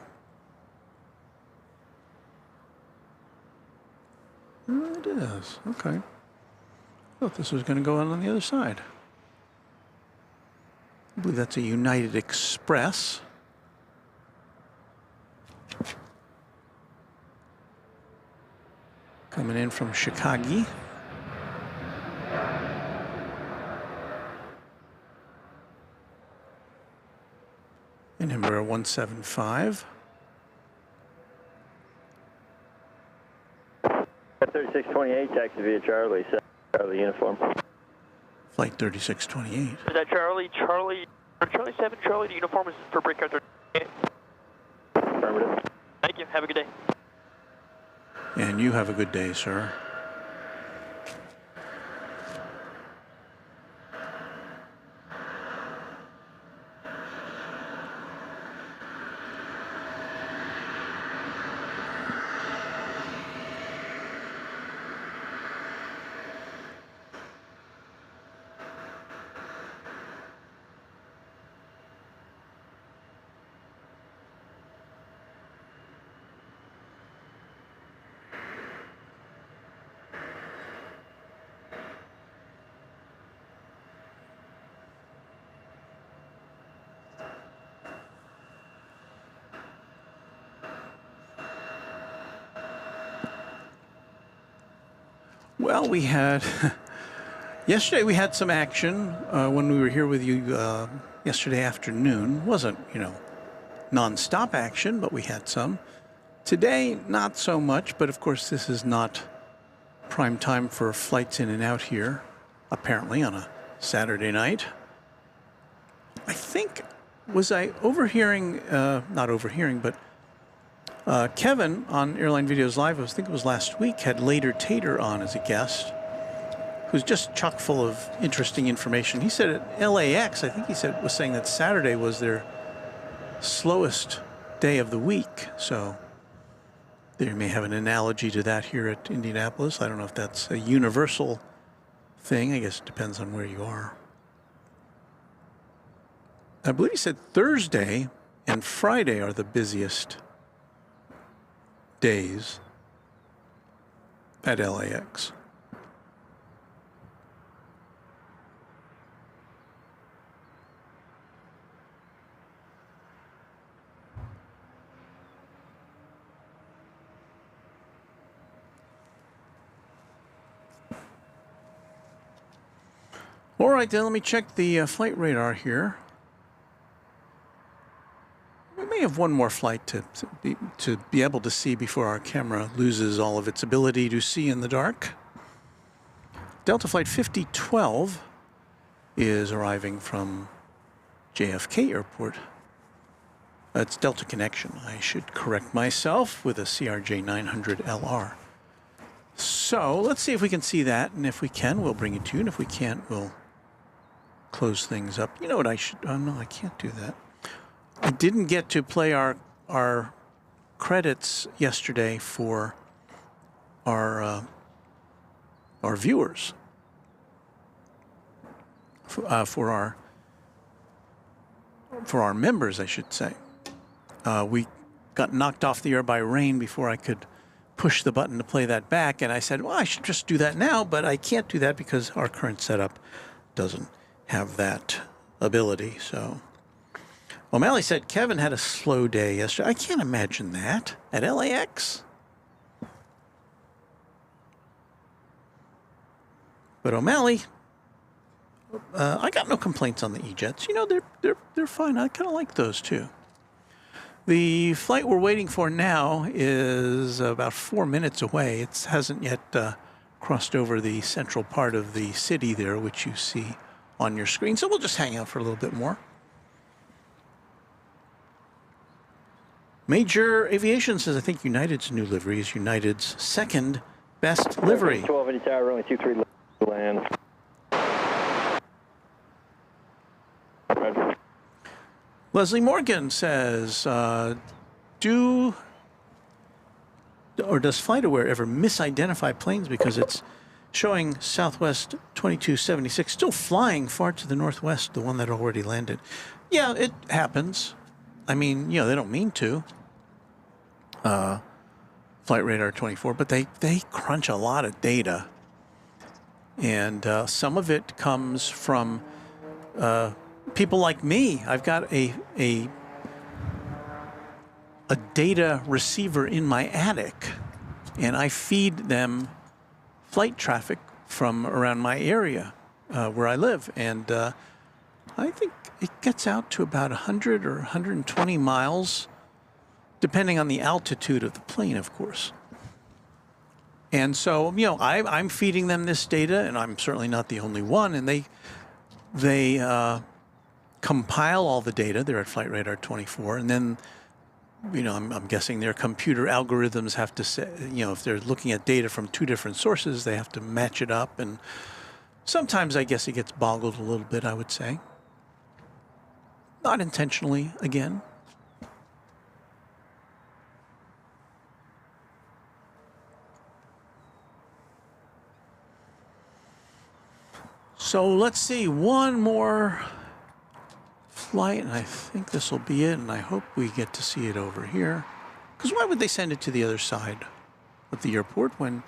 Oh, it is. Okay. I thought this was going to go on the other side. I believe that's a United Express. Coming in from Chicago. And number 175. 3628, taxi via Charlie, Charlie uniform. Flight 3628. Is that Charlie? Charlie 7, Charlie, the uniform is for breakout 38. Affirmative. Thank you. Have a good day. And you have a good day, sir. Well, we had yesterday. We had some action when we were here with you yesterday afternoon. Wasn't non-stop action, but we had some. Today, not so much. But of course, this is not prime time for flights in and out here. Apparently, on a Saturday night. I think was I overhearing? Not overhearing, but. Kevin on Airline Videos Live, I think it was last week, had Later Tater on as a guest, who's just chock full of interesting information. He said at LAX, I think he was saying that Saturday was their slowest day of the week. So they may have an analogy to that here at Indianapolis. I don't know if that's a universal thing. I guess it depends on where you are. I believe he said Thursday and Friday are the busiest days at LAX. All right, then let me check the flight radar here. We may have one more flight to be able to see before our camera loses all of its ability to see in the dark. Delta Flight 5012 is arriving from JFK Airport. It's Delta Connection. I should correct myself with a CRJ 900LR. So let's see if we can see that, and if we can, we'll bring it to you, and if we can't, we'll close things up. You know what I should... Oh, no, I can't do that. I didn't get to play our credits yesterday for our viewers, for our members, I should say. We got knocked off the air by rain before I could push the button to play that back, and I said, well, I should just do that now, but I can't do that because our current setup doesn't have that ability. So O'Malley said Kevin had a slow day yesterday. I can't imagine that at LAX. But O'Malley, I got no complaints on the E-Jets. You know, they're fine. I kind of like those too. The flight we're waiting for now is about 4 minutes away. It hasn't yet crossed over the central part of the city there, which you see on your screen. So we'll just hang out for a little bit more. Major Aviation says, I think United's new livery is United's second best livery. 12 Indy Tower, runway 23 land. Roger. Leslie Morgan says, does FlightAware ever misidentify planes because it's showing Southwest 2276 still flying far to the northwest, the one that already landed? Yeah, it happens. I mean, they don't mean to. Flight Radar 24, but they crunch a lot of data. And some of it comes from people like me. I've got a data receiver in my attic, and I feed them flight traffic from around my area where I live. And I think it gets out to about 100 or 120 miles, depending on the altitude of the plane, of course. And so, I'm feeding them this data, and I'm certainly not the only one. And they compile all the data. They're at Flight Radar 24, and then, I'm guessing their computer algorithms have to say, if they're looking at data from two different sources, they have to match it up. And sometimes I guess it gets boggled a little bit, I would say. Not intentionally, again. So let's see, one more flight, and I think this will be it, and I hope we get to see it over here. Because why would they send it to the other side of the airport when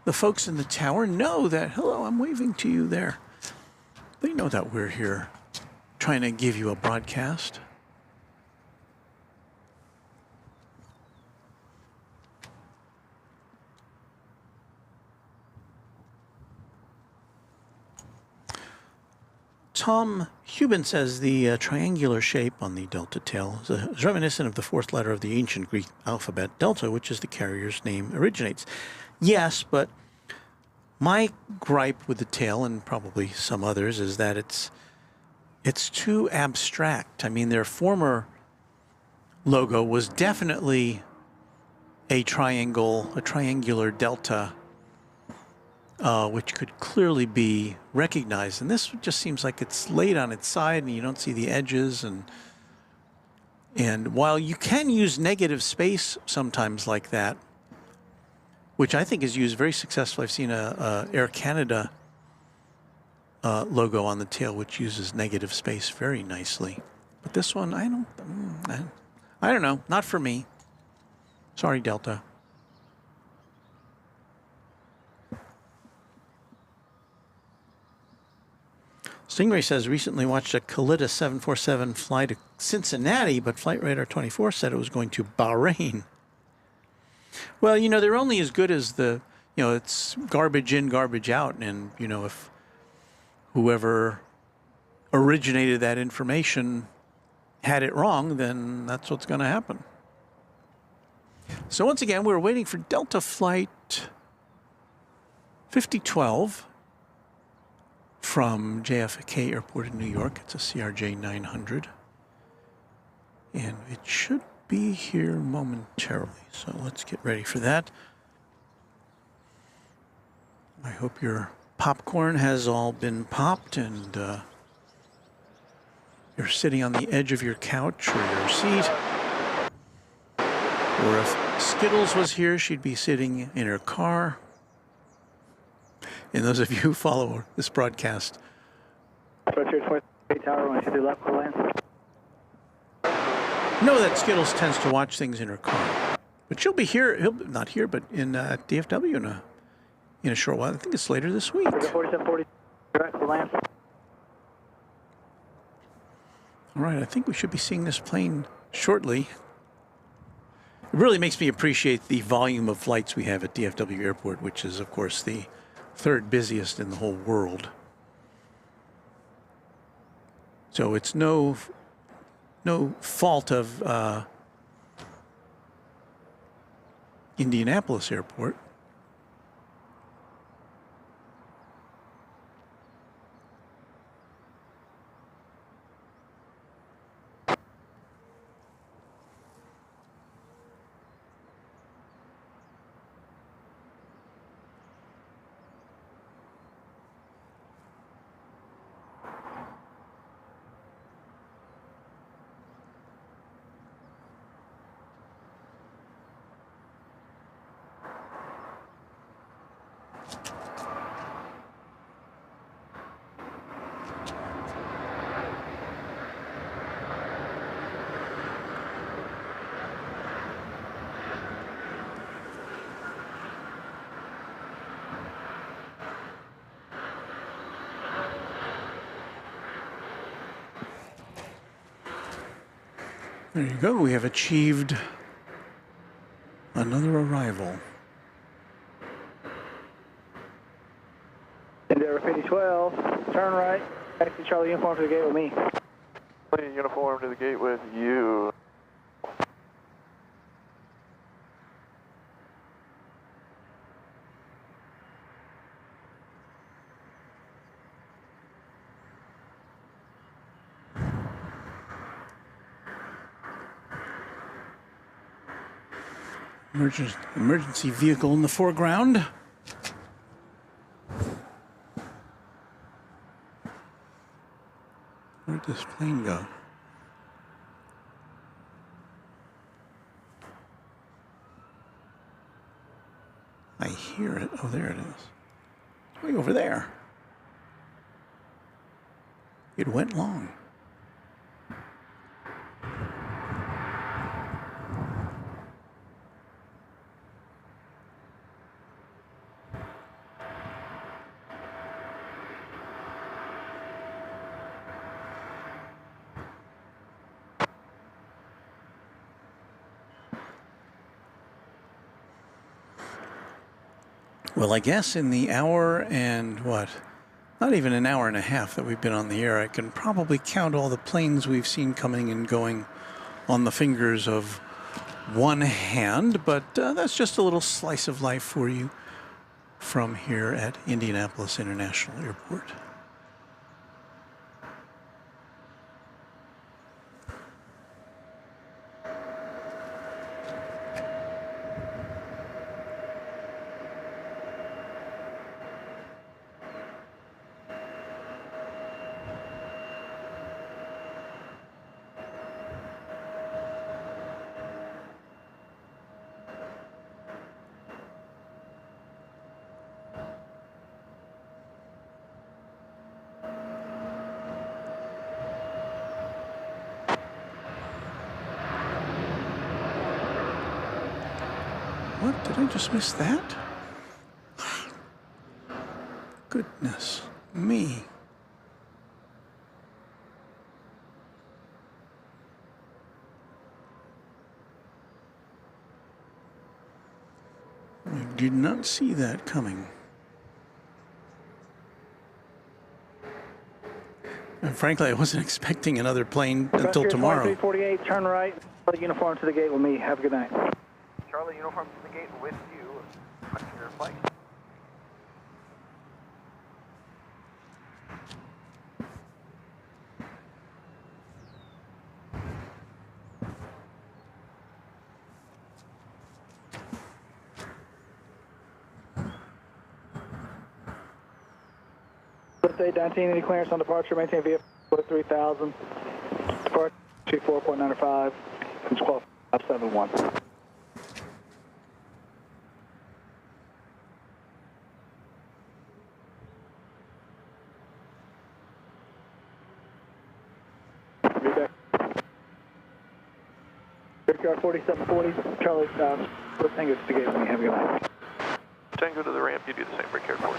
the folks in the tower know that, hello, I'm waving to you there. They know that we're here trying to give you a broadcast. Tom Hubin says the triangular shape on the delta tail is reminiscent of the fourth letter of the ancient Greek alphabet, delta, which is the carrier's name, originates. Yes, but my gripe with the tail, and probably some others, is that it's too abstract. I mean, their former logo was definitely a triangular delta, which could clearly be recognized. And this just seems like it's laid on its side, and you don't see the edges. And while you can use negative space sometimes like that, which I think is used very successfully. I've seen a Air Canada logo on the tail, which uses negative space very nicely. But this one, I don't know. Not for me. Sorry, Delta. Stingray says, recently watched a Kalitta 747 fly to Cincinnati, but Flight Radar 24 said it was going to Bahrain. Well, they're only as good as it's garbage in, garbage out. And, if whoever originated that information had it wrong, then that's what's going to happen. So once again, we're waiting for Delta Flight 5012 from JFK Airport in New York. It's a CRJ 900. And it should be here momentarily. So let's get ready for that. I hope your popcorn has all been popped and you're sitting on the edge of your couch or your seat. Or if Skittles was here, she'd be sitting in her car. And those of you who follow this broadcast. Tower, when you do left land. Know that Skittles tends to watch things in her car. But she'll be here, not here, but in DFW in a short while. I think it's later this week. 4740, direct land. All right, I think we should be seeing this plane shortly. It really makes me appreciate the volume of flights we have at DFW Airport, which is, of course, the third busiest in the whole world. So it's no fault of Indianapolis Airport. There you go. We have achieved another arrival. Endeavor 5012, turn right, taxi Charlie uniform to the gate with me. Uniform to the gate with you. Emergency vehicle in the foreground. Where'd this plane go? I hear it. Oh, there it is. Way over there. It went long. Well, I guess in the hour and what? Not even an hour and a half that we've been on the air, I can probably count all the planes we've seen coming and going on the fingers of one hand, but that's just a little slice of life for you from here at Indianapolis International Airport. What? Did I just miss that? Goodness me. I did not see that coming. And frankly, I wasn't expecting another plane until tomorrow. 2348, turn right, uniform to the gate with me. Have a good night. Charlie, uniform to the gate with you. On your flight. Stay 19, any clearance on departure, maintain VF 3000, departure 24.95, and 12571. Be back. Aircraft 4740, Charlie, let's hang it to the gate when you have a good night. Tango to the ramp, you do the same, break airport.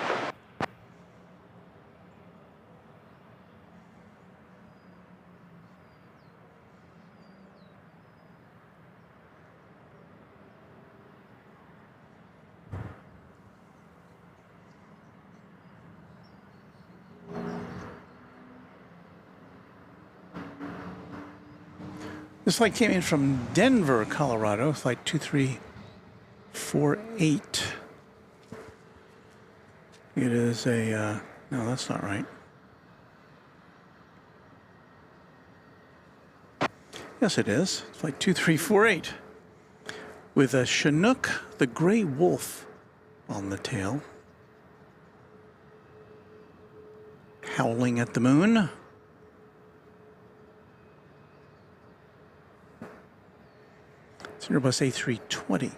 This flight came in from Denver, Colorado, flight 2348. It is a, no, that's not right. Yes, it is. Flight 2348 with a Chinook, the gray wolf, on the tail, howling at the moon. It's an Airbus A320.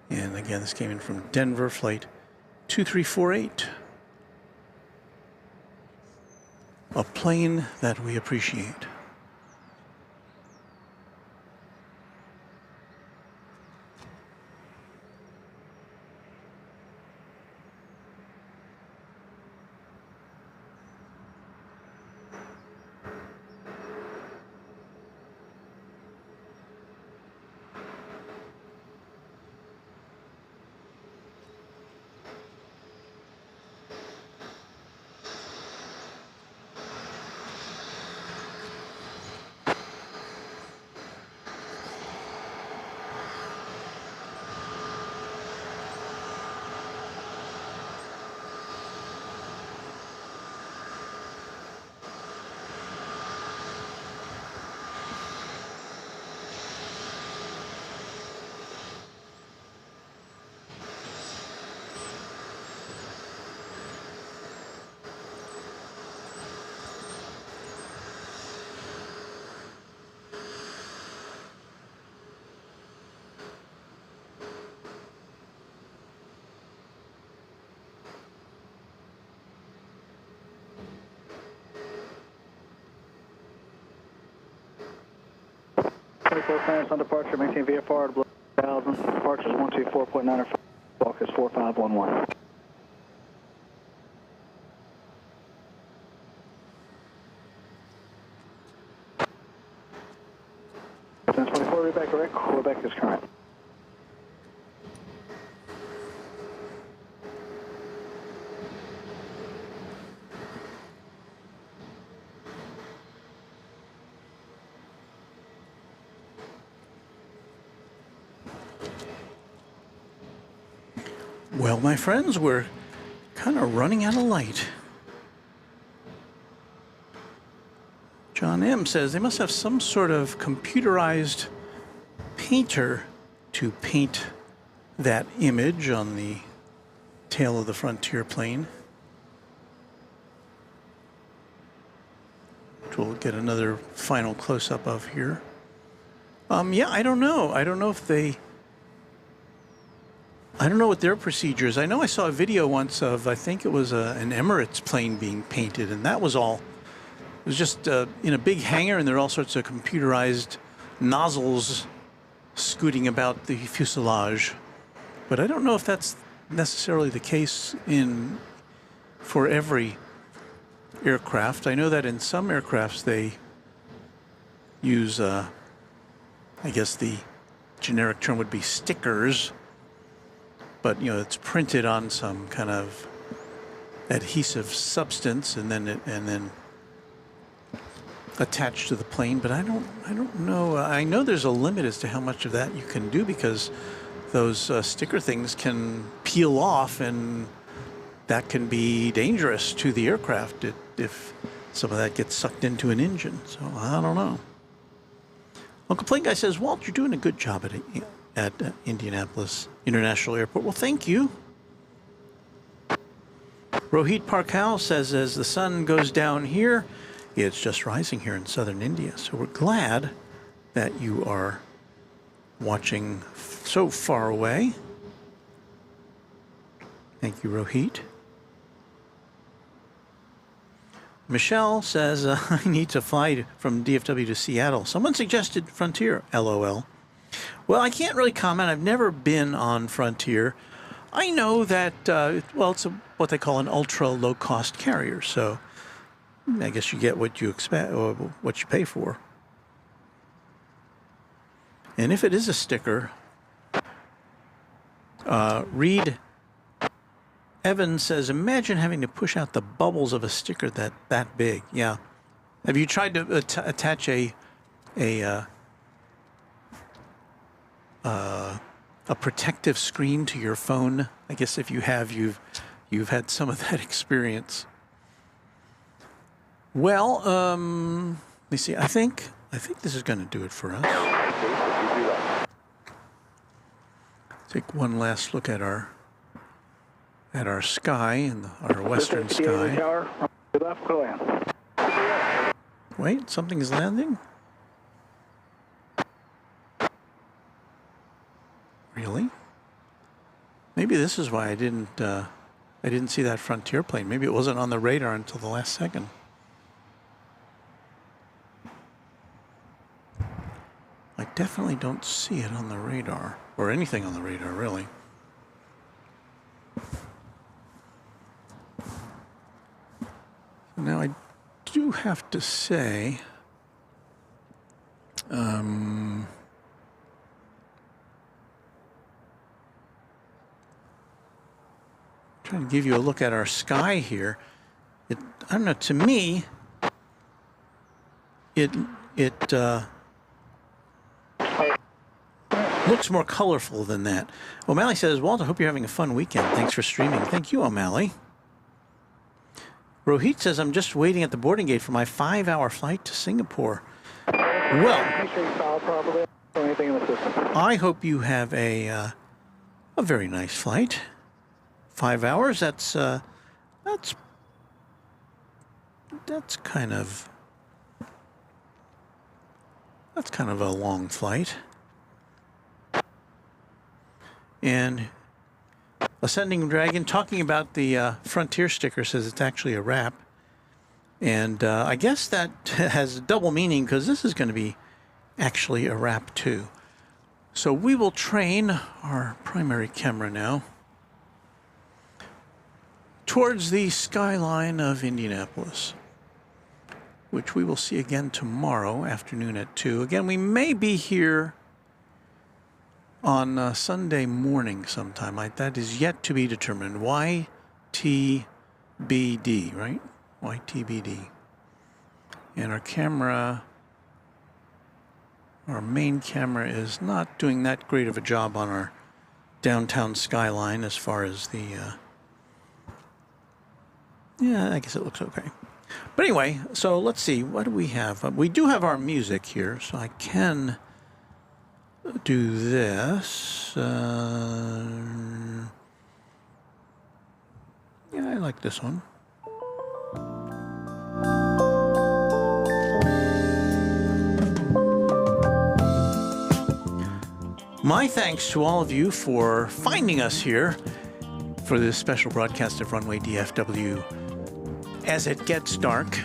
And again, this came in from Denver, flight 2348. A plane that we appreciate. 1024 clearance on departure, maintain VFR to below 1,000. Departure is 124.9 or 5. Walk is 4511. 1024, reback direct, Quebec is current. Well, my friends, we're kind of running out of light. John M. says they must have some sort of computerized painter to paint that image on the tail of the Frontier plane. Which we'll get another final close-up of here. Yeah, I don't know. I don't know if they... I don't know what their procedure is. I know I saw a video once of, I think it was an Emirates plane being painted, and that was all. It was just in a big hangar, and there are all sorts of computerized nozzles scooting about the fuselage. But I don't know if that's necessarily the case for every aircraft. I know that in some aircrafts they use, I guess the generic term would be stickers. But, you know, it's printed on some kind of adhesive substance and then attached to the plane. But I don't know. I know there's a limit as to how much of that you can do, because those sticker things can peel off, and that can be dangerous to the aircraft if some of that gets sucked into an engine. So I don't know. Uncle Plane Guy says, Walt, you're doing a good job at Indianapolis International Airport. Well, thank you. Rohit Parkal says, as the sun goes down here, it's just rising here in southern India. So we're glad that you are watching so far away. Thank you, Rohit. Michelle says, I need to fly from DFW to Seattle. Someone suggested Frontier, LOL. Well, I can't really comment. I've never been on Frontier. I know that, well, it's what they call an ultra low-cost carrier. So I guess you get what you expect or what you pay for. And if it is a sticker, Reed Evans says, imagine having to push out the bubbles of a sticker that big. Yeah. Have you tried to attach a protective screen to your phone? I guess if you have, you've had some of that experience. Well, let me see. I think this is going to do it for us. Take one last look at our sky and our western sky. Wait, something is landing? Really? Maybe this is why I didn't see that Frontier plane. Maybe it wasn't on the radar until the last second. I definitely don't see it on the radar, or anything on the radar, really. Now, I do have to say, trying to give you a look at our sky here. I don't know, to me, it looks more colorful than that. O'Malley says, Walt, I hope you're having a fun weekend. Thanks for streaming. Thank you, O'Malley. Rohit says, I'm just waiting at the boarding gate for my 5-hour flight to Singapore. Well, I hope you have a very nice flight. 5 hours, that's kind of a long flight. And Ascending Dragon, talking about the Frontier sticker, says it's actually a wrap. And I guess that has double meaning, because this is going to be actually a wrap too. So we will train our primary camera now towards the skyline of Indianapolis, which we will see again tomorrow afternoon at 2. Again, we may be here on Sunday morning sometime. That is yet to be determined. YTBD, right? YTBD. And our camera, our main camera, is not doing that great of a job on our downtown skyline as far as the... yeah, I guess it looks okay. But anyway, so let's see. What do we have? We do have our music here, so I can do this. Yeah, I like this one. My thanks to all of you for finding us here for this special broadcast of Runway DFW as it gets dark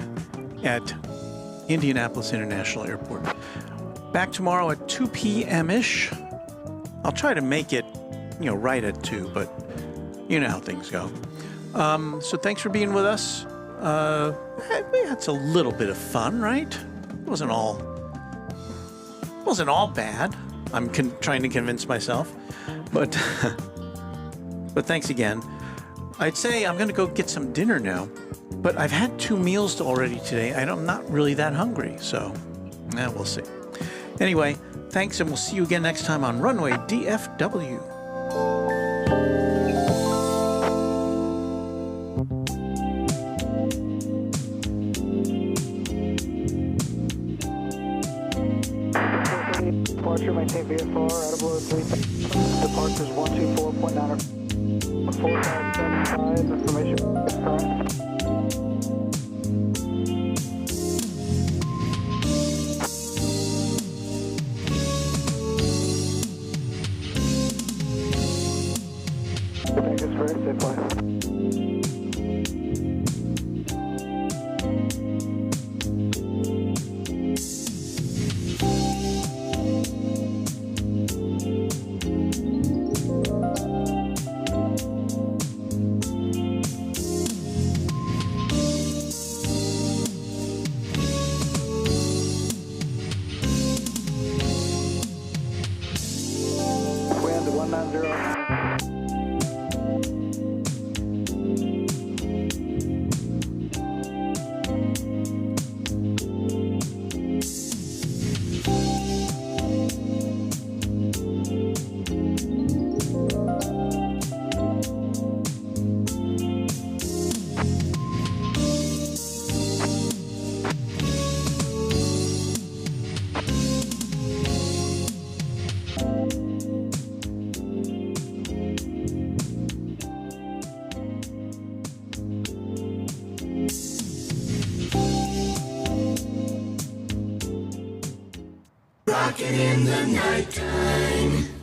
at Indianapolis International Airport. Back tomorrow at 2 p.m.-ish. I'll try to make it, right at 2, but you know how things go. So thanks for being with us. It's a little bit of fun, right? It wasn't all bad. I'm trying to convince myself, but thanks again. I'd say I'm going to go get some dinner now, but I've had 2 meals already today. I'm not really that hungry, so we'll see. Anyway, thanks, and we'll see you again next time on Runway DFW. Departure, maintain VFR, out of low 3,000. Departure is 124.9. 4575, information is current. Thank you, sir. Safe flight. Wind 190. Rockin' in the nighttime.